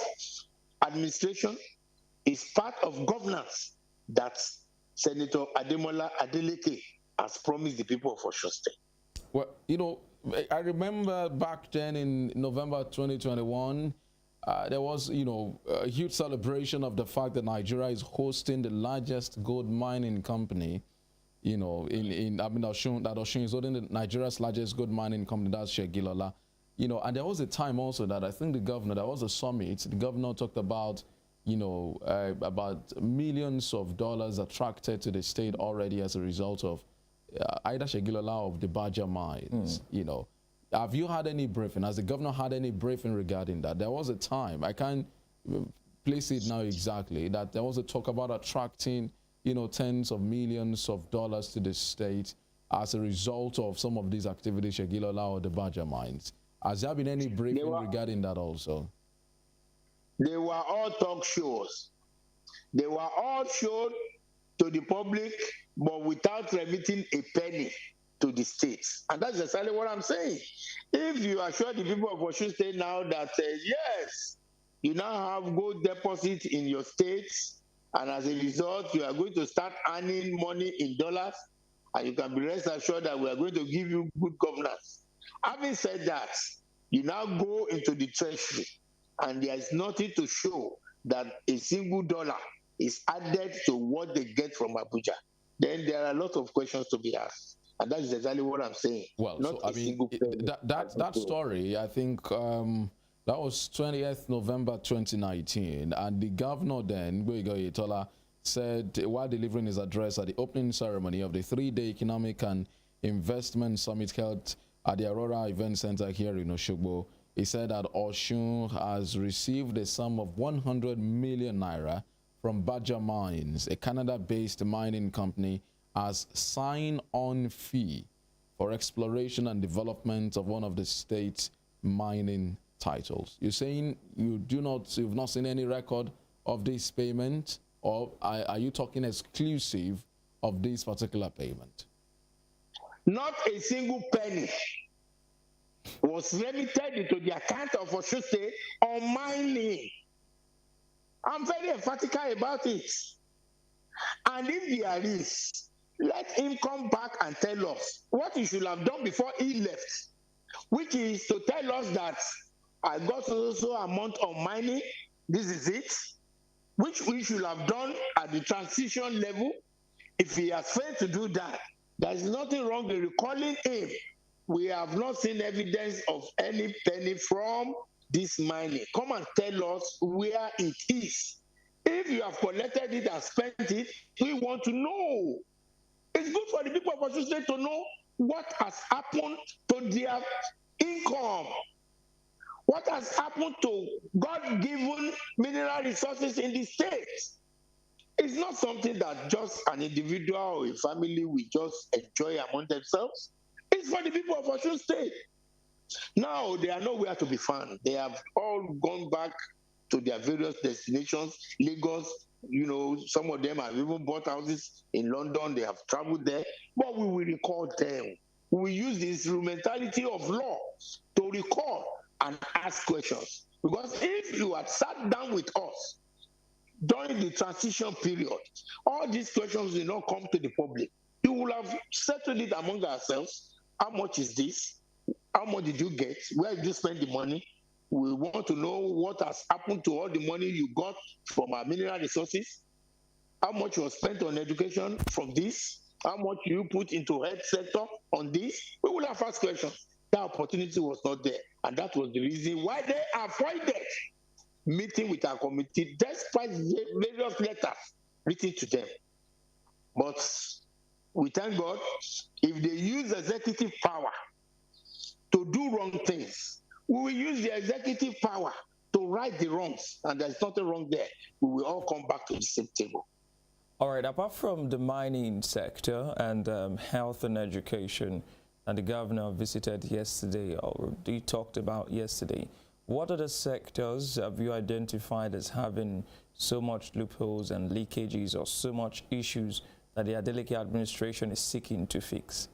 administration, it's part of governance that Senator Ademola Adeleke has promised the people of Osun State. Well, I remember back then in November 2021, there was, a huge celebration of the fact that Nigeria is hosting the largest gold mining company, Osun is holding Nigeria's largest gold mining company, that's Segilola. And there was a time also that I think there was a summit, the governor talked about, about millions of dollars attracted to the state already as a result of either Segilola of the Badger mines, Have you had any briefing? Has the governor had any briefing regarding that? There was a time, I can't place it now exactly, that there was a talk about attracting, tens of millions of dollars to the state, as a result of some of these activities, Shegilola or the Badger mines. Has there been any briefing regarding that also? They were all talk shows. They were all shown to the public, but without remitting a penny to the states. And that's exactly what I'm saying. If you assure the people of Osun State now that, yes, you now have gold deposit in your states, and as a result, you are going to start earning money in dollars, and you can be rest assured that we are going to give you good governance. Having said that, you now go into the treasury, and there is nothing to show that a single dollar is added to what they get from Abuja. Then there are a lot of questions to be asked. And that's exactly what I'm saying. Well, so, I mean, that story, I think that was 20th November 2019. And the governor then, Gboyega Oyetola, said while delivering his address at the opening ceremony of the 3-day Economic and Investment Summit held at the Aurora Event Center here in Osogbo, he said that Osun has received a sum of 100 million naira from Badger Mines, a Canada-based mining company, as sign-on fee for exploration and development of one of the state's mining titles. You're saying you've not seen any record of this payment, or are you talking exclusive of this particular payment? Not a single penny was remitted into the account of Osun State on mining. I'm very emphatic about it. And if there is, let him come back and tell us what he should have done before he left, which is to tell us that I got also amount of mining, this is it, which we should have done at the transition level. If he has failed to do that, there is nothing wrong in recalling him. We have not seen evidence of any penny from this mining. Come and tell us where it is. If you have collected it and spent it, we want to know. It's good for the people of Osun State to know what has happened to their income, what has happened to God-given mineral resources in the state. It's not something that just an individual or a family will just enjoy among themselves. It's for the people of Osun State. Now, they are nowhere to be found. They have all gone back to their various destinations. Lagos, you know, some of them have even bought houses in London. They have traveled there. But we will record them. We will use the instrumentality of law to record and ask questions. Because if you had sat down with us during the transition period, all these questions will not come to the public. You will have settled it among ourselves. How much is this? How much did you get? Where did you spend the money? We want to know what has happened to all the money you got from our mineral resources. How much was spent on education from this? How much you put into health sector on this? We will have asked questions. That opportunity was not there. And that was the reason why they avoided meeting with our committee, despite the various letters written to them. But we thank God, if they use executive power to do wrong things, we will use the executive power to right the wrongs, and there's nothing wrong there. We will all come back to the same table. All right, apart from the mining sector and health and education, and the governor visited yesterday, or he talked about yesterday, what other sectors have you identified as having so much loopholes and leakages or so much issues that the Adeleke administration is seeking to fix?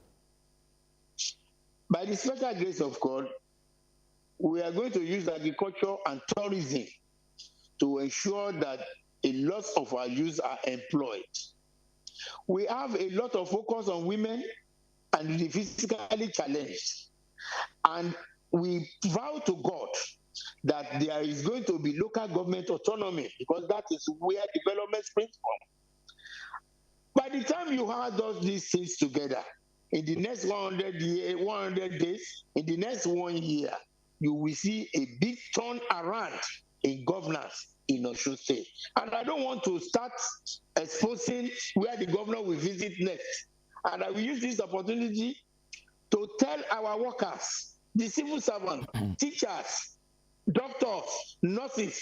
By the special grace of God, we are going to use agriculture and tourism to ensure that a lot of our youth are employed. We have a lot of focus on women and the physically challenged. And we vow to God that there is going to be local government autonomy, because that is where development springs from. By the time you have all these things together, in the next 100 days, in the next 1 year, you will see a big turn around in governance in Osun State. And I don't want to start exposing where the governor will visit next. And I will use this opportunity to tell our workers, the civil servants, teachers, doctors, nurses,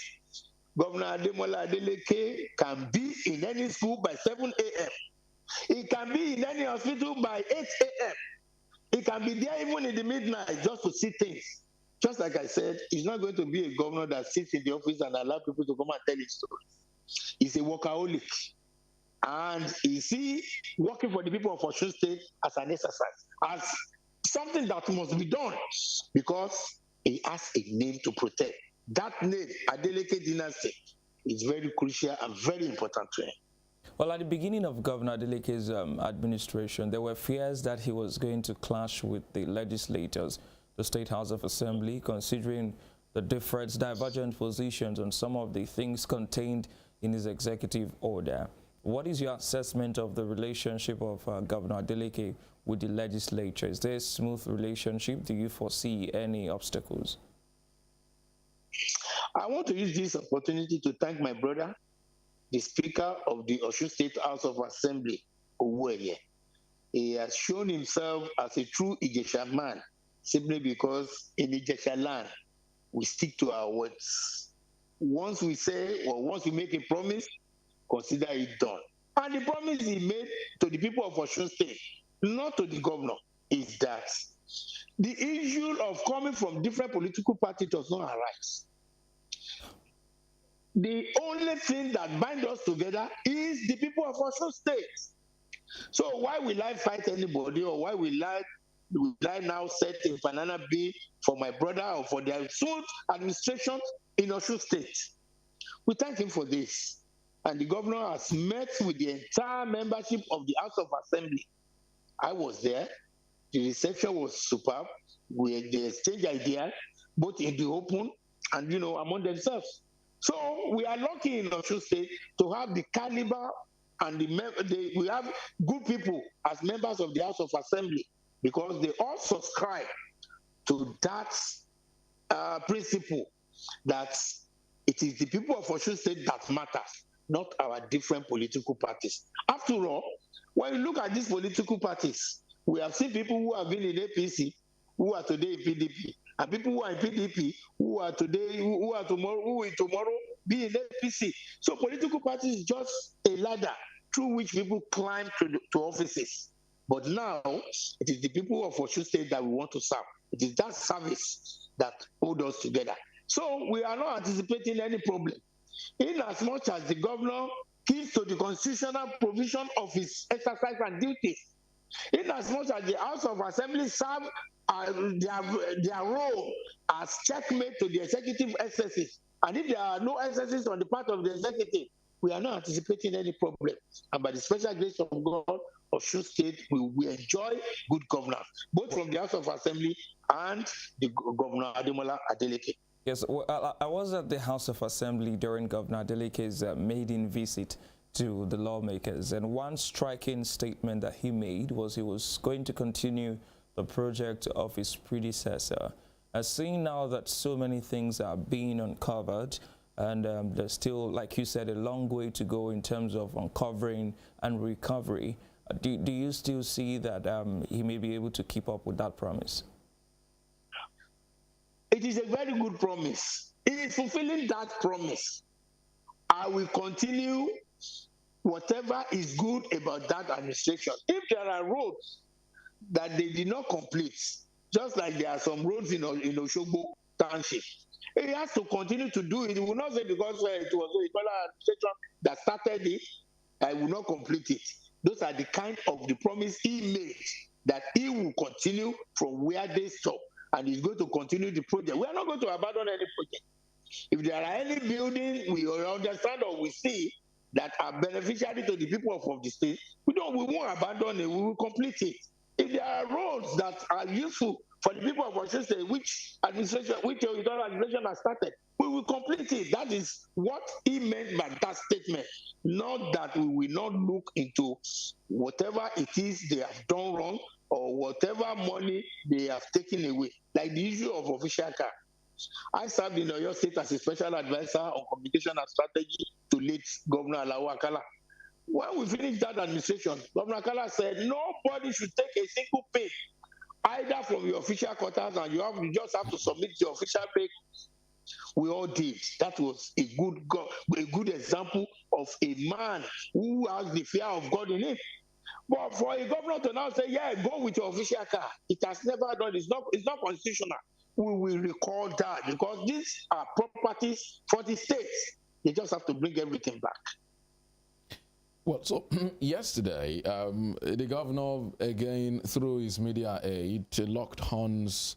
Governor Ademola Adeleke can be in any school by 7 a.m. He can be in any hospital by 8 a.m. He can be there even in the midnight just to see things. Just like I said, he's not going to be a governor that sits in the office and allow people to come and tell his stories. He's a workaholic. And is he working for the people of Osun State as an exercise, as something that must be done, because he has a name to protect. That name, Adeleke Dynasty, is very crucial and very important to him. Well, at the beginning of Governor Adeleke's administration, there were fears that he was going to clash with the legislators, the State House of Assembly, considering the different divergent positions on some of the things contained in his executive order. What is your assessment of the relationship of Governor Adeleke with the legislature? Is there a smooth relationship? Do you foresee any obstacles? I want to use this opportunity to thank my brother, the Speaker of the Osun State House of Assembly, Owueye. He has shown himself as a true Ijesha man, simply because in Ijesha land, we stick to our words. Once we say, or once we make a promise, consider it done. And the promise he made to the people of Osun State, not to the governor, is that the issue of coming from different political parties does not arise. The only thing that binds us together is the people of Osun State. So why will I fight anybody, or why will I now set a banana bill for my brother or for the smooth administration in Osun State? We thank him for this. And the governor has met with the entire membership of the House of Assembly. I was there. The reception was superb. They exchanged ideas, both in the open and, among themselves. So we are lucky in Osun State to have the caliber and we have good people as members of the House of Assembly, because they all subscribe to that principle that it is the people of Osun State that matters, not our different political parties. After all, when you look at these political parties, we have seen people who have been in APC who are today in PDP, and people who are in PDP who are today, who will tomorrow be in APC. So political parties is just a ladder through which people climb to offices. But now it is the people of Osun State that we want to serve. It is that service that holds us together. So we are not anticipating any problem. In as much as the governor keeps to the constitutional provision of his exercise and duties, in as much as the House of Assembly serve their role as checkmate to the executive excesses, and if there are no excesses on the part of the executive, we are not anticipating any problem. And by the special grace of God, Osun State will enjoy good governance, both from the House of Assembly and the Governor Ademola Adeleke. Yes, well, I was at the House of Assembly during Governor Adeleke's maiden visit to the lawmakers, and one striking statement that he made was he was going to continue the project of his predecessor. Seeing now that so many things are being uncovered, and there's still, like you said, a long way to go in terms of uncovering and recovery, do you still see that he may be able to keep up with that promise? It is a very good promise. It is fulfilling that promise. I will continue whatever is good about that administration. If there are roads that they did not complete, just like there are some roads in Oshogbo Township, he has to continue to do it. He will not say because it was the administration that started it, I will not complete it. Those are the kind of the promise he made, that he will continue from where they stop, and he's going to continue the project. We are not going to abandon any project. If there are any buildings we understand or we see that are beneficiary to the people of the state, we won't abandon it, we will complete it. If there are roads that are useful for the people of Osun State, which administration has started, we will complete it. That is what he meant by that statement. Not that we will not look into whatever it is they have done wrong or whatever money they have taken away, like the issue of official car. I served in Oyo State as a special advisor on communication and strategy to late Governor Alao Akala. When we finished that administration, Governor Akala said nobody should take a single pay, either from your official quarters, and you just have to submit your official pay. We all did. That was a good example of a man who has the fear of God in him. But for a governor to now say, yeah, go with your official car, it has never done. It's not constitutional. We will recall that because these are properties for the states. They just have to bring everything back. Well, so yesterday, the governor, again, through his media aide, locked horns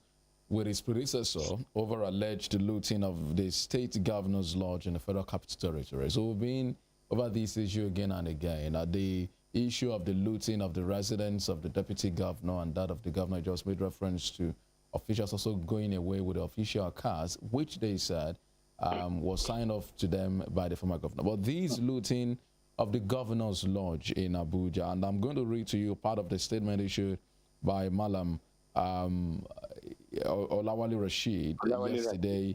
with his predecessor over alleged looting of the state governor's lodge in the Federal Capital Territory. So we've been over this issue again and again. The issue of the looting of the residence of the deputy governor and that of the governor just made reference to officials also going away with the official cars, which they said was signed off to them by the former governor. But these looting of the governor's lodge in Abuja, and I'm going to read to you part of the statement issued by Malam Olawale Rashid yesterday,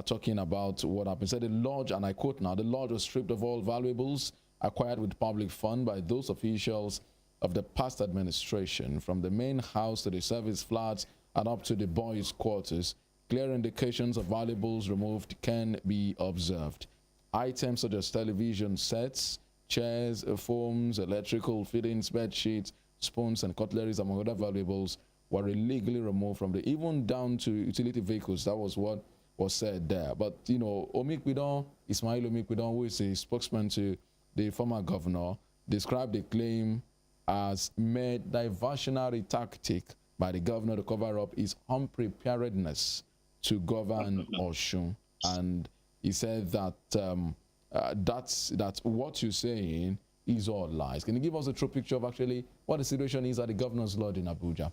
talking about what happened. Said the lodge, and I quote now, the lodge was stripped of all valuables acquired with public fund by those officials of the past administration, from the main house to the service flats and up to the boys' quarters. Clear indications of valuables removed can be observed. Items such as television sets, chairs, foams, electrical fittings, bed sheets, spoons, and cutleries, among other valuables, were illegally removed from the, even down to utility vehicles. That was what was said there. But, you know, Ismail Omikbidon, who is a spokesman to the former governor, described the claim as mere diversionary tactic by the governor to cover up his unpreparedness to govern Osun. And he said that that's what you're saying is all lies. Can you give us a true picture of actually what the situation is at the governor's lodge in Abuja?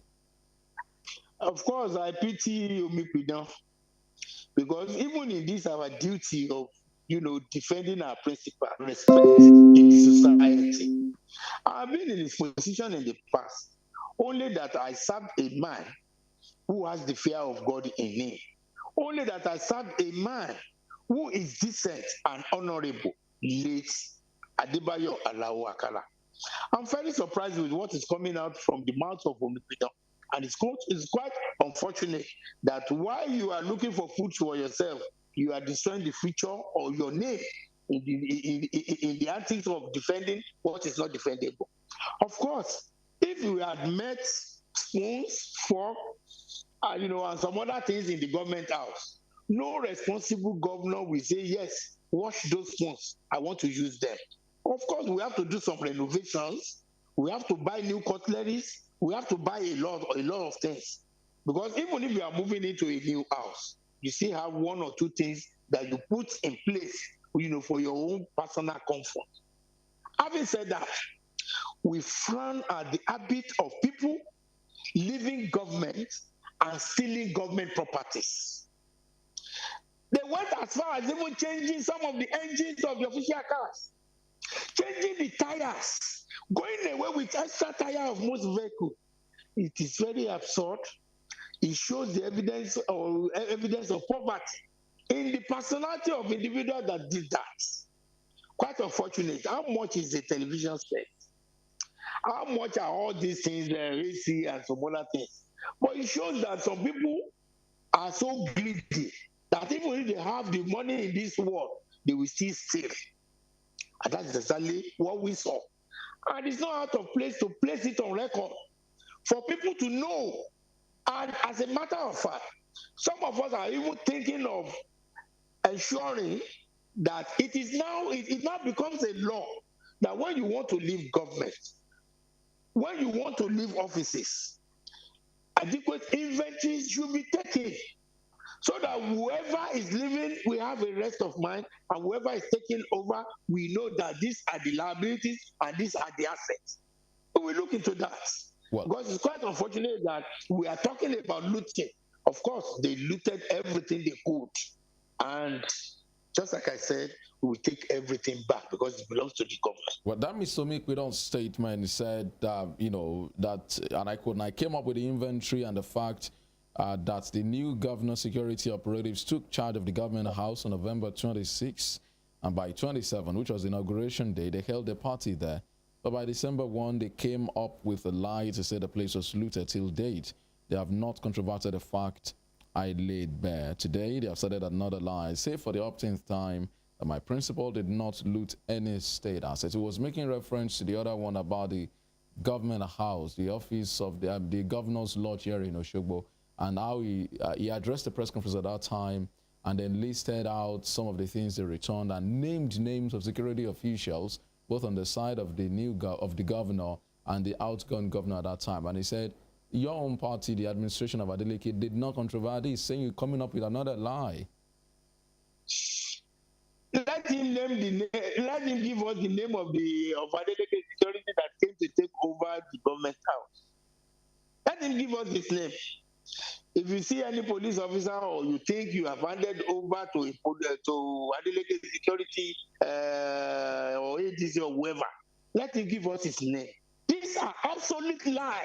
Of course, I pity Omikbidon, because even in this, our duty of, you know, defending our principal respect in the society, I've been in his position in the past, only that I served a man who has the fear of God in him. Only that I served a man who is decent and honorable, late Adebayo Alao Akala. I'm very surprised with what is coming out from the mouth of Omikbidon. And it's quite unfortunate that while you are looking for food for yourself, you are destroying the future or your name in the antics of defending what is not defendable. Of course, if we had met spoons, fork, you know, and some other things in the government house, no responsible governor will say, yes, wash those spoons, I want to use them. Of course, we have to do some renovations. We have to buy new cutleries. We have to buy a lot of things. Because even if you are moving into a new house, you still have one or two things that you put in place, you know, for your own personal comfort. Having said that, we frown at the habit of people leaving government and stealing government properties. They went as far as even changing some of the engines of the official cars, changing the tires, going away with extra tire of most vehicles. It is very absurd. It shows the evidence of poverty in the personality of individual that did that. Quite unfortunate. How much is the television set? How much are all these things, AC and some other things? But it shows that some people are so greedy that even if they have the money in this world, they will still steal. And that's exactly what we saw. And it's not out of place to place it on record for people to know. And as a matter of fact, some of us are even thinking of ensuring that it now becomes a law that when you want to leave government, when you want to leave offices, adequate inventories should be taken so that whoever is leaving will have a rest of mind, and whoever is taking over, we know that these are the liabilities and these are the assets. We will look into that. Well, because it's quite unfortunate that we are talking about looting. Of course, they looted everything they could. And just like I said, we will take everything back because it belongs to the government. Well, that Mr. Omikbidon's statement said, you know, that, and I came up with the inventory and the fact that the new governor security operatives took charge of the government house on November 26, and by 27, which was the inauguration day, they held a party there. But by December 1, they came up with a lie to say the place was looted. Till date, they have not controverted the fact I laid bare. Today, they have started another lie, say for the 18th time, that my principal did not loot any state assets. It was making reference to the other one about the government house, the office of the governor's lodge here in Oshogbo, and how he addressed the press conference at that time, and then listed out some of the things they returned and named names of security officials, both on the side of the governor and the outgoing governor at that time. And he said, your own party, the administration of Adeleke, did not controvert this, saying you're coming up with another lie. Let him name the name. Let him give us the name of Adeleke security that came to take over the government house. Let him give us his name. If you see any police officer or you think you have handed over to Adeleke security or ADC or whoever, let him give us his name. These are absolute lies.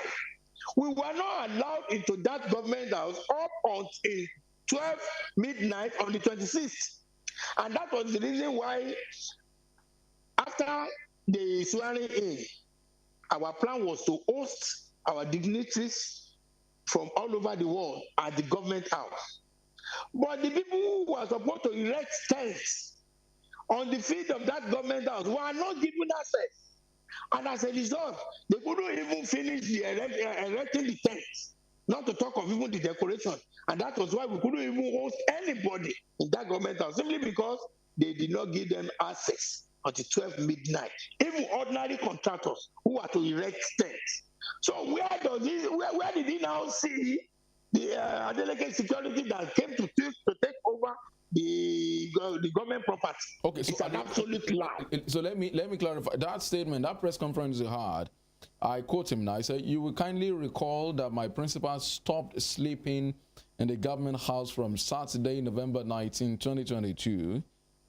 We were not allowed into that government house up until 12 midnight on the 26th. And that was the reason why, after the swearing in, our plan was to host our dignitaries from all over the world at the government house. But the people who were supposed to erect tents on the field of that government house were not given access. And as a result, they couldn't even finish the erecting the tents, not to talk of even the decoration. And that was why we couldn't even host anybody in that government house, simply because they did not give them access until 12 midnight. Even ordinary contractors who are to erect tents. So where did he now see the Adeleke security that came to take over the government property? Okay, so it's an absolute lie. So let me clarify that statement. That press conference you had, I quote him now. I said, "You will kindly recall that my principal stopped sleeping in the government house from Saturday, November 19, 2022.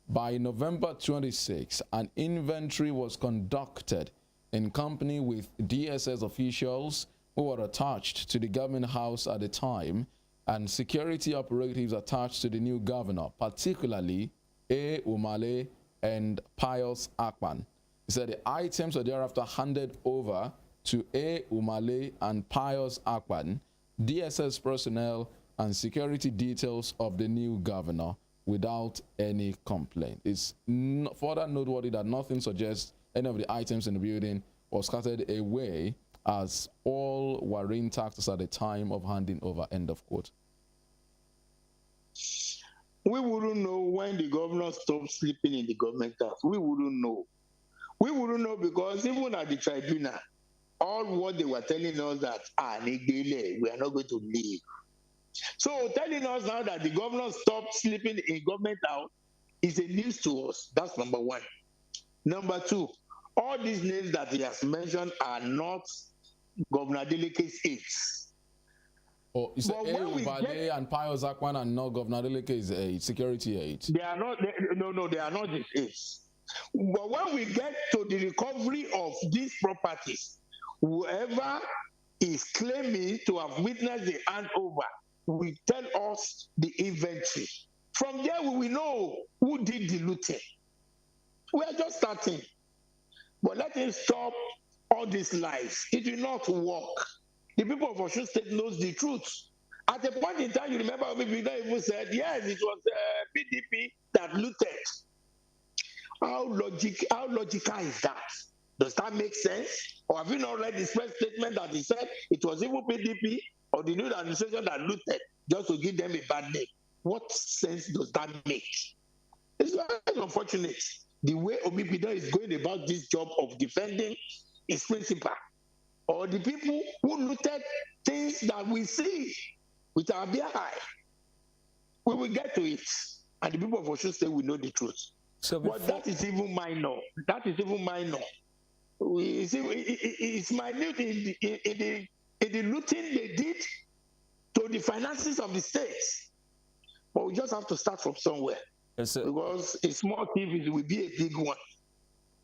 By November 26, an inventory was conducted in company with DSS officials who were attached to the government house at the time and security operatives attached to the new governor, particularly A. Umale and Pius Akpan." He said the items were thereafter handed over to A. Umale and Pius Akpan, DSS personnel, and security details of the new governor without any complaint. It's further noteworthy that nothing suggests any of the items in the building was scattered away, as all were intact at the time of handing over, end of quote. We wouldn't know when the governor stopped sleeping in the government house. We wouldn't know. We wouldn't know because even at the tribunal, all what they were telling us that, we are not going to leave. So telling us now that the governor stopped sleeping in government house is a news to us. That's number one. Number two, all these names that he has mentioned are not Governor Adeleke's aides. Oh, you said Ubale and Pius Akpan and not Governor Adeleke's aide, security aides. They are not. They are not his aides. But when we get to the recovery of these properties, whoever is claiming to have witnessed the handover will tell us the inventory. From there, we will know who did the looting. We are just starting. But let him stop all these lies. It will not work. The people of Osun State knows the truth. At a point in time, you remember we even said, yes, it was PDP that looted. How logical is that? Does that make sense? Or have you not read the press statement that he said it was even PDP or the new administration that looted just to give them a bad name? What sense does that make? It's very unfortunate the way Obipido is going about this job of defending his principal, or the people who looted things that we see with our bare eye. We will get to it, and the people of Osun State will know the truth. So but that is even minor. That is even minor. It's minute in the looting they did to the finances of the state. But we just have to start from somewhere. Because a small thief will be a big one.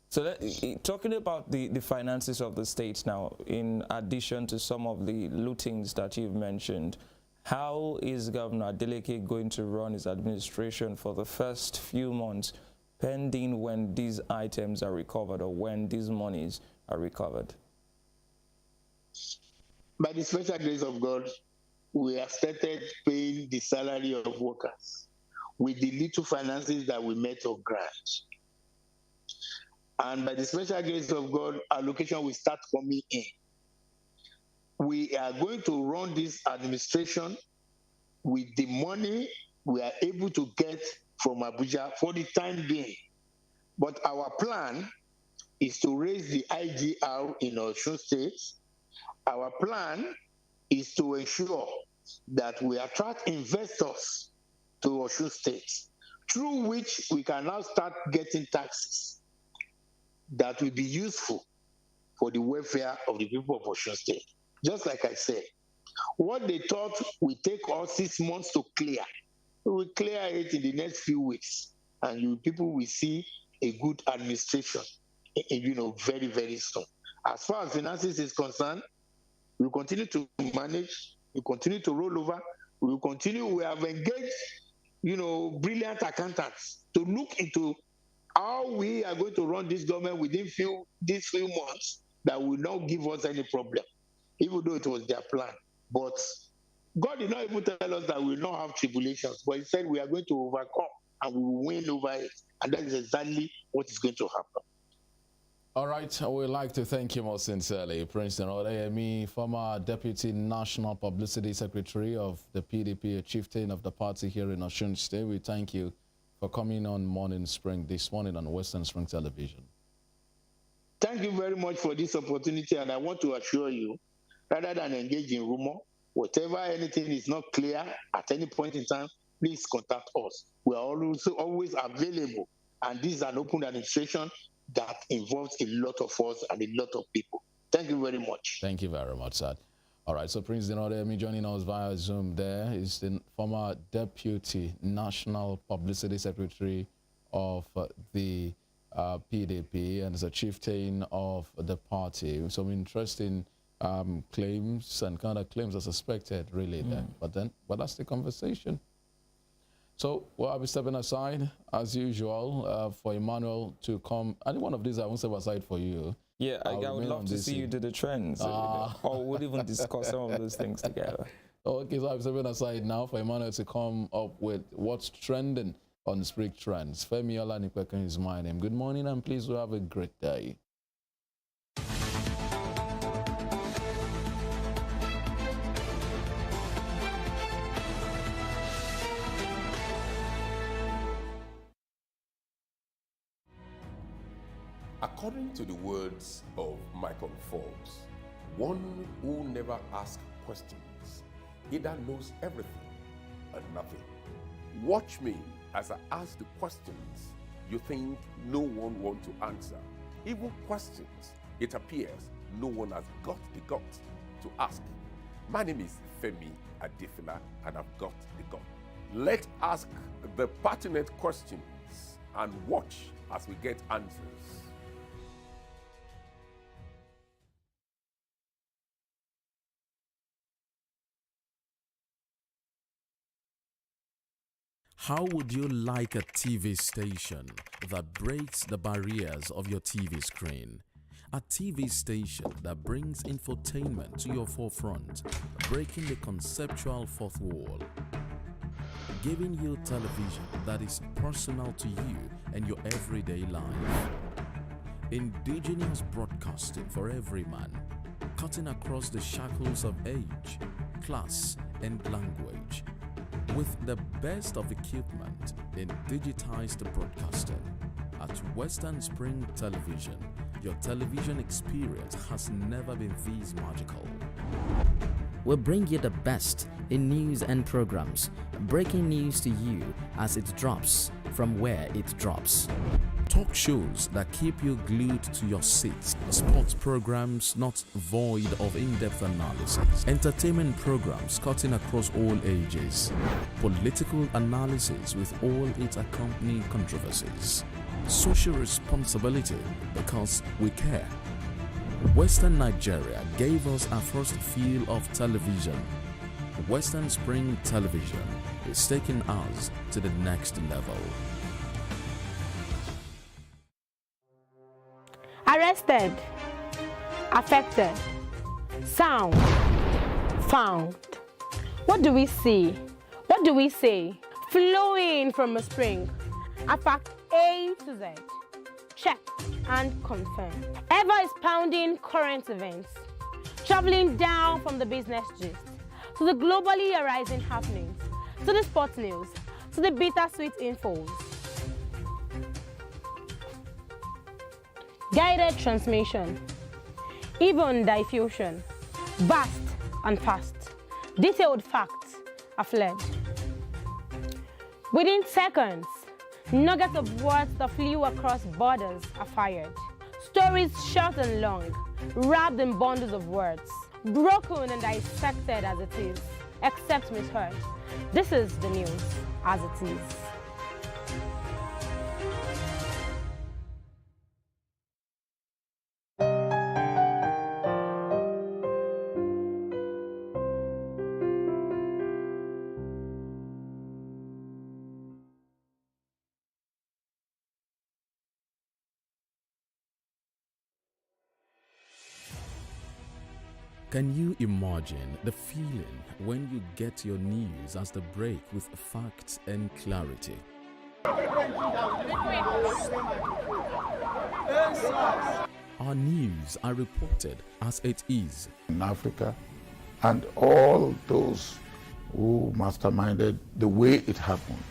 So talking about the finances of the state now, in addition to some of the lootings that you've mentioned, how is Governor Adeleke going to run his administration for the first few months, pending when these items are recovered or when these monies are recovered? By the special grace of God, we have started paying the salary of workers with the little finances that we met of grant. And by the special grace of God, allocation will start coming in. We are going to run this administration with the money we are able to get from Abuja for the time being. But our plan is to raise the IGR in Osun State. Our plan is to ensure that we attract investors to Osun State, through which we can now start getting taxes that will be useful for the welfare of the people of Osun State. Just like I said, what they thought would take us 6 months to clear, we will clear it in the next few weeks, and people will see a good administration, very, very soon. As far as finances is concerned, we continue to manage, we continue to roll over, we have engaged, brilliant accountants to look into how we are going to run this government within these few months that will not give us any problem, even though it was their plan. But God did not even tell us that we will not have tribulations, but He said we are going to overcome and we will win over it. And that is exactly what is going to happen. All right, I would like to thank you most sincerely, Prince Odeyemi, former Deputy National Publicity Secretary of the PDP, a chieftain of the party here in Osun State. We thank you for coming on Morning Spring this morning on Western Spring Television. Thank you very much for this opportunity, and I want to assure you, rather than engage in rumor, whatever anything is not clear at any point in time, please contact us. We are always available, and this is an open administration that involves a lot of us and a lot of people. Thank you very much. Thank you very much, sir. All right, so Prince Odeyemi joining us via Zoom there is the former Deputy National Publicity Secretary of the PDP and is a chieftain of the party. Some interesting claims and counter-claims are suspected, really, there. But that's the conversation. So, well, I'll be stepping aside, as usual, for Emmanuel to come. Any one of these I won't step aside for you. Yeah, I would love to see you do the trends. Or we'll even discuss some of those things together. Okay, so I'm stepping aside now for Emmanuel to come up with what's trending on Spring Trends. Femi Olanipekin is my name. Good morning, and please have a great day. According to the words of Michael Forbes, one who never asks questions either knows everything or nothing. Watch me as I ask the questions you think no one wants to answer. Even questions it appears no one has got the guts to ask. My name is Femi Adefila, and I've got the gut. Let's ask the pertinent questions and watch as we get answers. How would you like a TV station that breaks the barriers of your TV screen? A TV station that brings infotainment to your forefront, breaking the conceptual fourth wall. Giving you television that is personal to you and your everyday life. Indigenous broadcasting for every man, cutting across the shackles of age, class, and language. With the best of equipment in digitized broadcasting. At Western Spring Television, your television experience has never been this magical. We'll bring you the best in news and programs, breaking news to you as it drops from where it drops. Talk shows that keep you glued to your seats. Sports programs not void of in-depth analysis. Entertainment programs cutting across all ages. Political analysis with all its accompanying controversies. Social responsibility because we care. Western Nigeria gave us our first feel of television. Western Spring Television is taking us to the next level. Arrested, affected, sound, found. What do we see? What do we say? Flowing from a spring. A fact A to Z. check and confirm. Eva is pounding current events, traveling down from the business gist to the globally arising happenings, to the sports news, to the bittersweet infos. Guided transmission, even diffusion, vast and fast, detailed facts are fled. Within seconds, nuggets of words that flew across borders are fired. Stories short and long, wrapped in bundles of words, broken and dissected as it is, except misheard. This is the news as it is. Can you imagine the feeling when you get your news as they break with facts and clarity? Our news are reported as it is. In Africa, and all those who masterminded the way it happened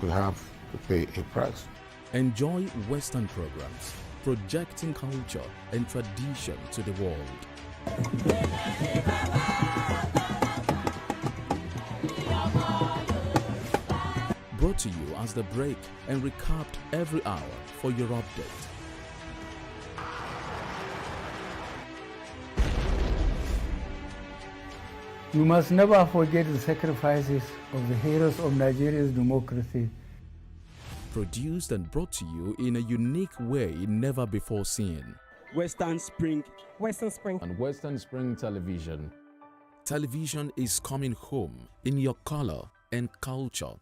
will have to pay a price. Enjoy Western programs, projecting culture and tradition to the world. Brought to you as the break and recapped every hour for your update. You must never forget the sacrifices of the heroes of Nigeria's democracy. Produced and brought to you in a unique way never before seen. Western Spring. Western Spring. And Western Spring Television. Television is coming home in your color and culture.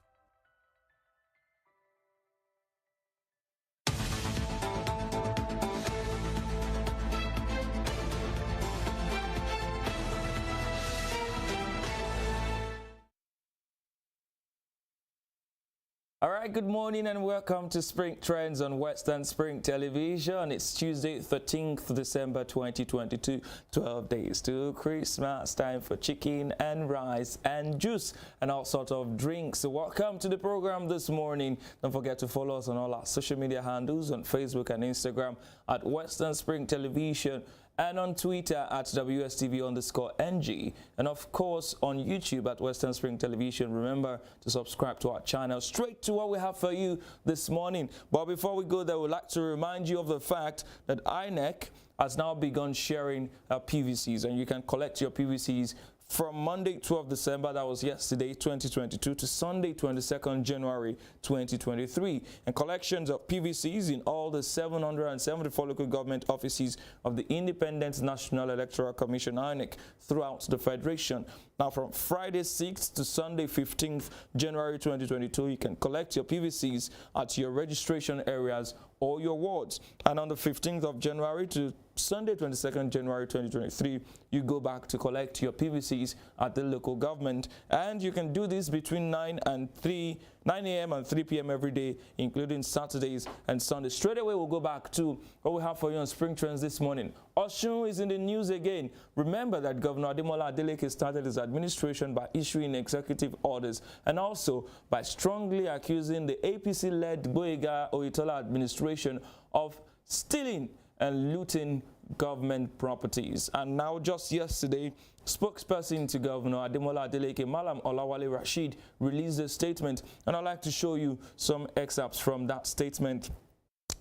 All right, good morning and welcome to Spring Trends on Western Spring Television. It's Tuesday, 13th December 2022, 12 days to Christmas. Time for chicken and rice and juice and all sorts of drinks. So welcome to the program this morning. Don't forget to follow us on all our social media handles on Facebook and Instagram at Western Spring Television, and on Twitter at WSTV_NG, and of course on YouTube at Western Spring Television. Remember to subscribe to our channel. Straight to what we have for you this morning. But before we go there, we'd like to remind you of the fact that INEC has now begun sharing PVCs, and you can collect your PVCs from Monday, 12th December, that was yesterday, 2022, to Sunday, 22nd January, 2023. And collections of PVCs in all the 774 local government offices of the Independent National Electoral Commission, INEC, throughout the Federation. Now, from Friday 6th to Sunday 15th January 2022, you can collect your PVCs at your registration areas or your wards. And on the 15th of January to Sunday 22nd January 2023, you go back to collect your PVCs at the local government. And you can do this between 9 a.m. and 3 p.m. every day, including Saturdays and Sundays. Straight away, we'll go back to what we have for you on Spring Trends this morning. Osun is in the news again. Remember that Governor Ademola Adeleke started his administration by issuing executive orders and also by strongly accusing the APC-led Gboyega Oyetola administration of stealing and looting government properties. And now, just yesterday, spokesperson to Governor Ademola Adeleke, Malam Olawale Rashid, released a statement, and I'd like to show you some excerpts from that statement.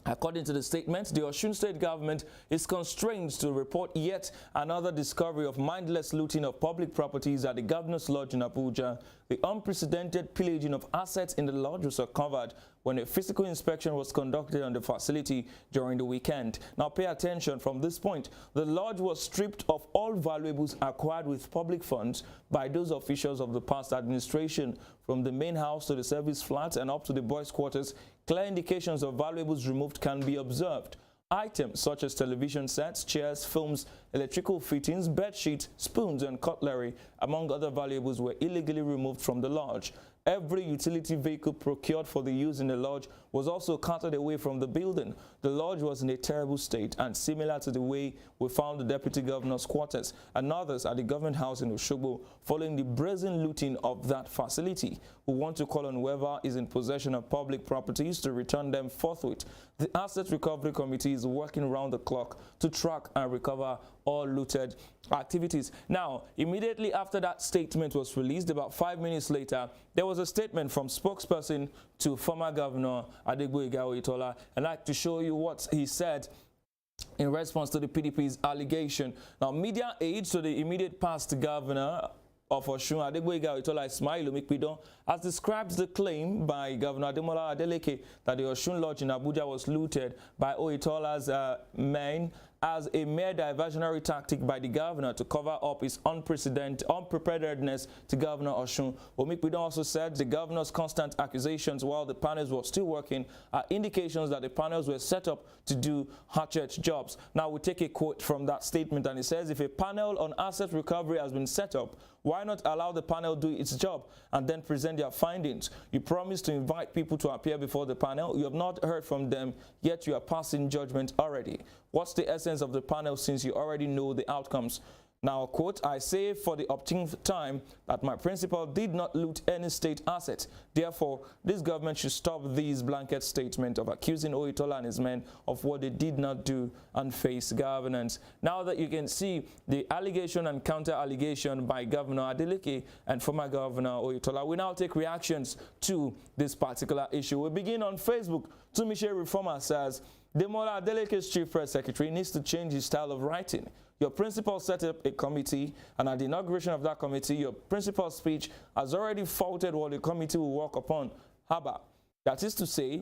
According to the statement, the Osun State government is constrained to report yet another discovery of mindless looting of public properties at the Governor's Lodge in Abuja. The unprecedented pillaging of assets in the lodge was uncovered when a physical inspection was conducted on the facility during the weekend. Now pay attention from this point. The lodge was stripped of all valuables acquired with public funds by those officials of the past administration. From the main house to the service flats and up to the boys' quarters, clear indications of valuables removed can be observed. Items such as television sets, chairs, films, electrical fittings, bed sheets, spoons, and cutlery, among other valuables, were illegally removed from the lodge. Every utility vehicle procured for the use in the lodge was also carted away from the building. The lodge was in a terrible state and similar to the way we found the Deputy Governor's quarters and others at the government house in Osogbo following the brazen looting of that facility. We want to call on whoever is in possession of public properties to return them forthwith. The Asset Recovery Committee is working round the clock to track and recover all looted activities. Now, immediately after that statement was released, about 5 minutes later, there was a statement from spokesperson to former Governor Adegboyega Oyetola. I'd like to show you what he said in response to the PDP's allegation. Now, media aides to the immediate past governor of Osun, Adegboyega Oyetola Ismail Omikpidon, has described the claim by Governor Ademola Adeleke that the Osun Lodge in Abuja was looted by Oyetola's men as a mere diversionary tactic by the governor to cover up his unpreparedness to Governor Osun. Omikpidon also said the governor's constant accusations while the panels were still working are indications that the panels were set up to do hatchet jobs. Now we take a quote from that statement, and it says, if a panel on asset recovery has been set up, why not allow the panel do its job and then present their findings? You promised to invite people to appear before the panel. You have not heard from them, yet you are passing judgment already. What's the essence of the panel since you already know the outcomes? Now, quote, I say for the 18th time that my principal did not loot any state asset. Therefore, this government should stop these blanket statements of accusing Oyetola and his men of what they did not do and face governance. Now that you can see the allegation and counter-allegation by Governor Adeleke and former Governor Oyetola, we now take reactions to this particular issue. We begin on Facebook. Tumishe Reformer says, Demola Adeleke's chief press secretary needs to change his style of writing. Your principal set up a committee, and at the inauguration of that committee, your principal's speech has already faulted what the committee will work upon. Haba. That is to say,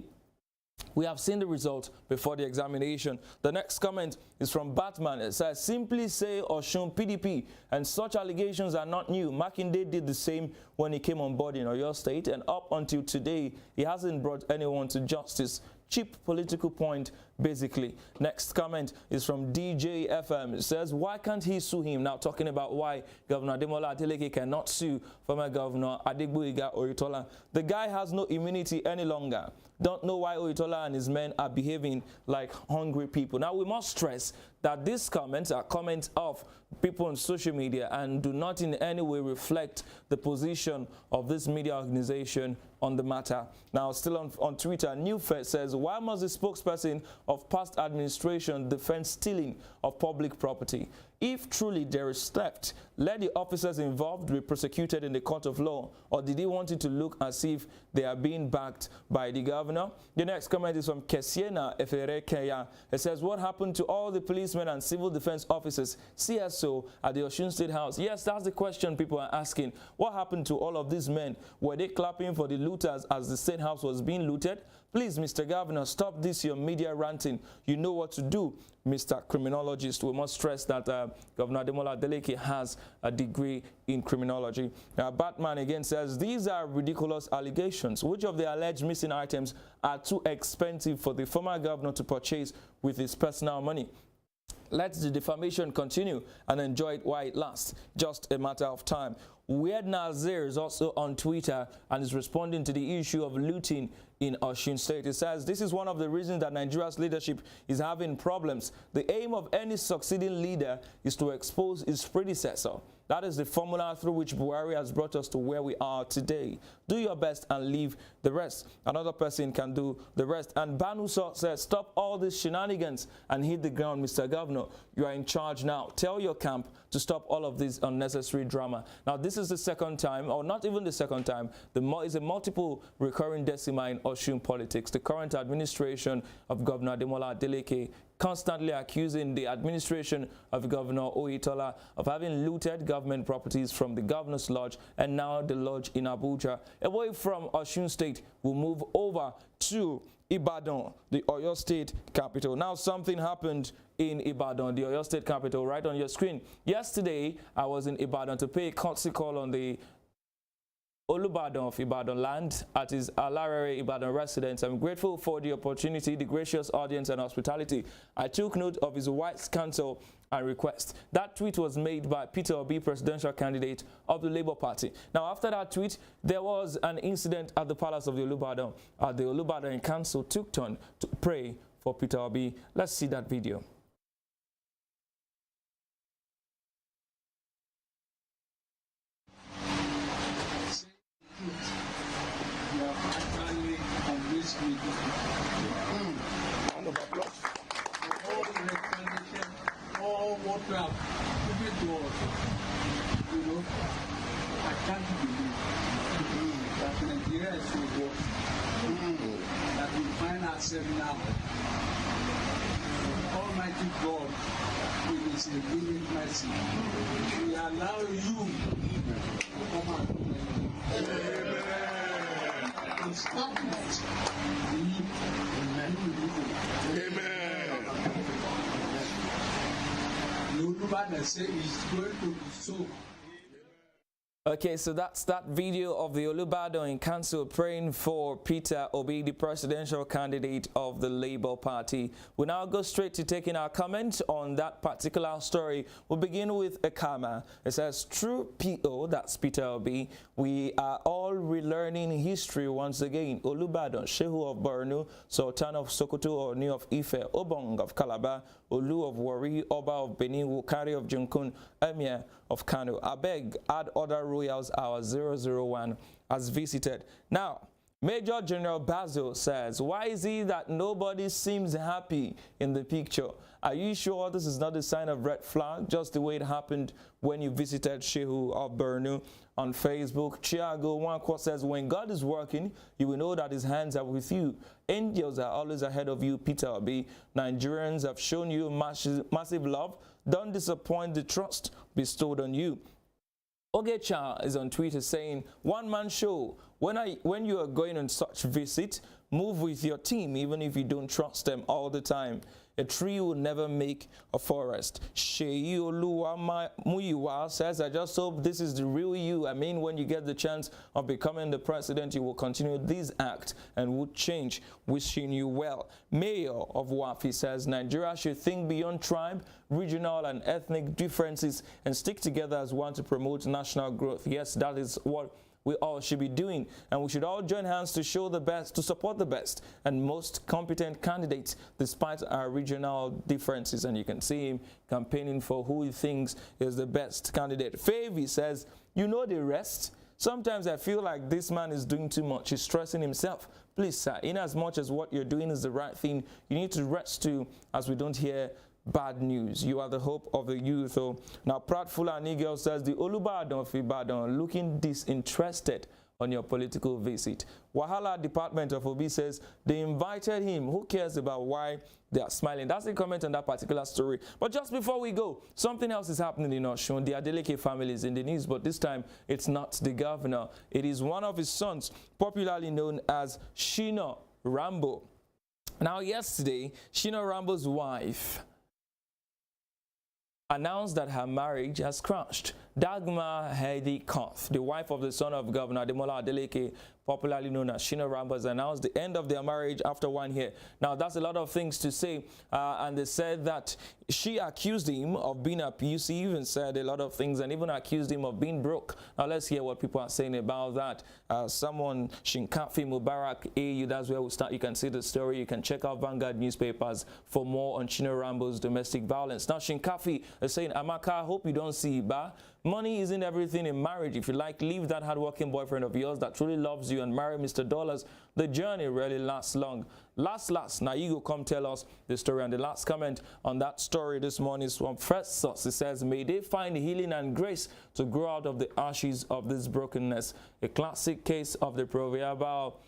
we have seen the result before the examination. The next comment is from Batman. It says, simply say Osun PDP, and such allegations are not new. Makinde did the same when he came on board in Oyo State, and up until today, he hasn't brought anyone to justice. Cheap political point, basically. Next comment is from DJ FM. It says, why can't he sue him? Now talking about why Governor Ademola Adeleke cannot sue former Governor Adegboyega Oyetola. The guy has no immunity any longer. Don't know why Oyetola and his men are behaving like hungry people. Now we must stress that these comments are comments of people on social media and do not in any way reflect the position of this media organization on the matter. Now, still on Twitter, Newfed says, why must the spokesperson of past administration defend stealing of public property? If truly there is theft, let the officers involved be prosecuted in the court of law, or did he want it to look as if they are being backed by the governor? The next comment is from Kesiena Efere Kenya. It says, what happened to all the policemen and civil defense officers, CSO, at the Osun State House? Yes, that's the question people are asking. What happened to all of these men? Were they clapping for the looters as the State House was being looted? Please, Mr. Governor, stop this, your media ranting. You know what to do, Mr. Criminologist. We must stress that Governor Ademola Adeleke has a degree in criminology. Now, Batman again says, these are ridiculous allegations. Which of the alleged missing items are too expensive for the former governor to purchase with his personal money? Let the defamation continue and enjoy it while it lasts. Just a matter of time. Weird Nazir is also on Twitter and is responding to the issue of looting in Osun State. It says, this is one of the reasons that Nigeria's leadership is having problems. The aim of any succeeding leader is to expose his predecessor. That is the formula through which Buhari has brought us to where we are today. Do your best and leave the rest. Another person can do the rest. And Banuso says, stop all these shenanigans and hit the ground, Mr. Governor. You are in charge now. Tell your camp to stop all of this unnecessary drama. Now, this is the second time, or not even the second time, is a multiple recurring decima in Osun politics. The current administration of Governor Ademola Adeleke constantly accusing the administration of Governor Oyetola of having looted government properties from the governor's lodge and now the lodge in Abuja. Away from Osun State, we'll move over to Ibadan, the Oyo State capital. Now, something happened in Ibadan, the Oyo State capital, right on your screen. Yesterday, I was in Ibadan to pay a courtesy call on the Olubadan of Ibadan land at his Alarere Ibadan residence. I'm grateful for the opportunity, the gracious audience and hospitality. I took note of his wife's counsel and request. That tweet was made by Peter Obi, presidential candidate of the Labour Party. Now, after that tweet, there was an incident at the Palace of the Olubadan. The Olubadan Council took turn to pray for Peter Obi. Let's see that video. Round of applause. All the recognition, all what we have given to us. You know, I can't believe that Nigeria is so worse. That we find ourselves now. Almighty God, with His infinite mercy, we allow you to come out. Stop it. Amen. Amen. Say is going to be so. Okay, so that's that video of the Olubadan in council praying for Peter Obi, the presidential candidate of the Labour Party. We now go straight to taking our comment on that particular story. We'll begin with a comma. It says, true PO, that's Peter Obi, we are all relearning history once again. Olubadan, Shehu of Borno, Sultan of Sokoto, Oni of Ife, Obong of Calabar, Olu of Wari, Oba of Benin, Wukari of Junkun, Emir of Kano. I beg, add other royals our 001 has visited. Now, Major General Basil says, why is it that nobody seems happy in the picture? Are you sure this is not a sign of red flag, just the way it happened when you visited Shehu of Borno? On Facebook, Chiago Wanko says, when God is working, you will know that his hands are with you. Angels are always ahead of you, Peter Obi. Nigerians have shown you massive love. Don't disappoint the trust bestowed on you. Ogecha is on Twitter saying, one-man show. When you are going on such visit, move with your team even if you don't trust them all the time. A tree will never make a forest. Sheyi Oluwa Muyiwa says, I just hope this is the real you. I mean, when you get the chance of becoming the president, you will continue this act and would change. Wishing you well. Mayor of Wafi says, Nigeria should think beyond tribe, regional and ethnic differences and stick together as one to promote national growth. Yes, that is what we all should be doing, and we should all join hands to show the best, to support the best and most competent candidates despite our regional differences. And you can see him campaigning for who he thinks is the best candidate. Favy says, you know the rest. Sometimes I feel like this man is doing too much. He's stressing himself. Please, sir, in as much as what you're doing is the right thing, you need to rest too, as we don't hear bad news. You are the hope of the youth. Oh. Now, Proud Fulani Girl says, the Olubadan of Ibadan looking disinterested on your political visit. Wahala Department of Obi says they invited him. Who cares about why they are smiling? That's the comment on that particular story. But just before we go, something else is happening in Osun. The Adeleke family is in the news, but this time it's not the governor. It is one of his sons, popularly known as Shina Rambo. Now, yesterday, Shina Rambo's wife announced that her marriage has crashed. Dagmar Heidi Koth, the wife of the son of Governor Ademola Adeleke, popularly known as Shina Rambo, has announced the end of their marriage after 1 year. Now, that's a lot of things to say, and they said that she accused him of being abusive and said a lot of things, and even accused him of being broke. Now, let's hear what people are saying about that. Someone, Shinkafi Mubarak AU, that's where we start. You can see the story. You can check out Vanguard newspapers for more on Shina Rambo's domestic violence. Now, Shinkafi is saying, Amaka, I hope you don't see Iba. Money isn't everything in marriage. If you like, leave that hardworking boyfriend of yours that truly loves you and marry Mr. Dollars. The journey really lasts long. Last, now you go come tell us the story. And the last comment on that story this morning is from First Source. It says, may they find healing and grace to grow out of the ashes of this brokenness. A classic case of the proverbial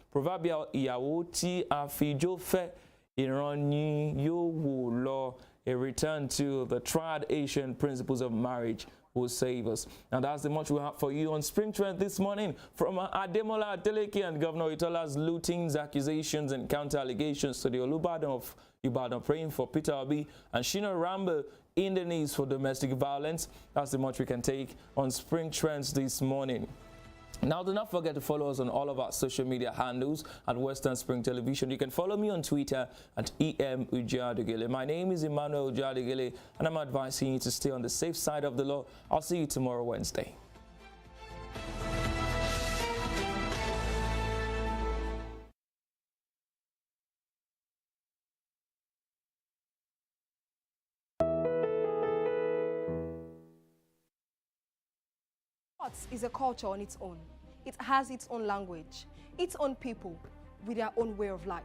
Iyawo Afijofe Irani Yowo law. A return to the tried ancient principles of marriage will save us. And that's the much we have for you on Spring Trend this morning. From Ademola Adeleke and Governor Itola's lootings, accusations and counter allegations to the Olubadan of Ibadan praying for Peter Obi and Shina Rambo in the news for domestic violence. That's the much we can take on Spring Trends this morning. Now, do not forget to follow us on all of our social media handles at Western Spring Television. You can follow me on Twitter at EM Ujadugele. My name is Emmanuel Ujadugele, and I'm advising you to stay on the safe side of the law. I'll see you tomorrow, Wednesday. Sports is a culture on its own. It has its own language, its own people, with their own way of life.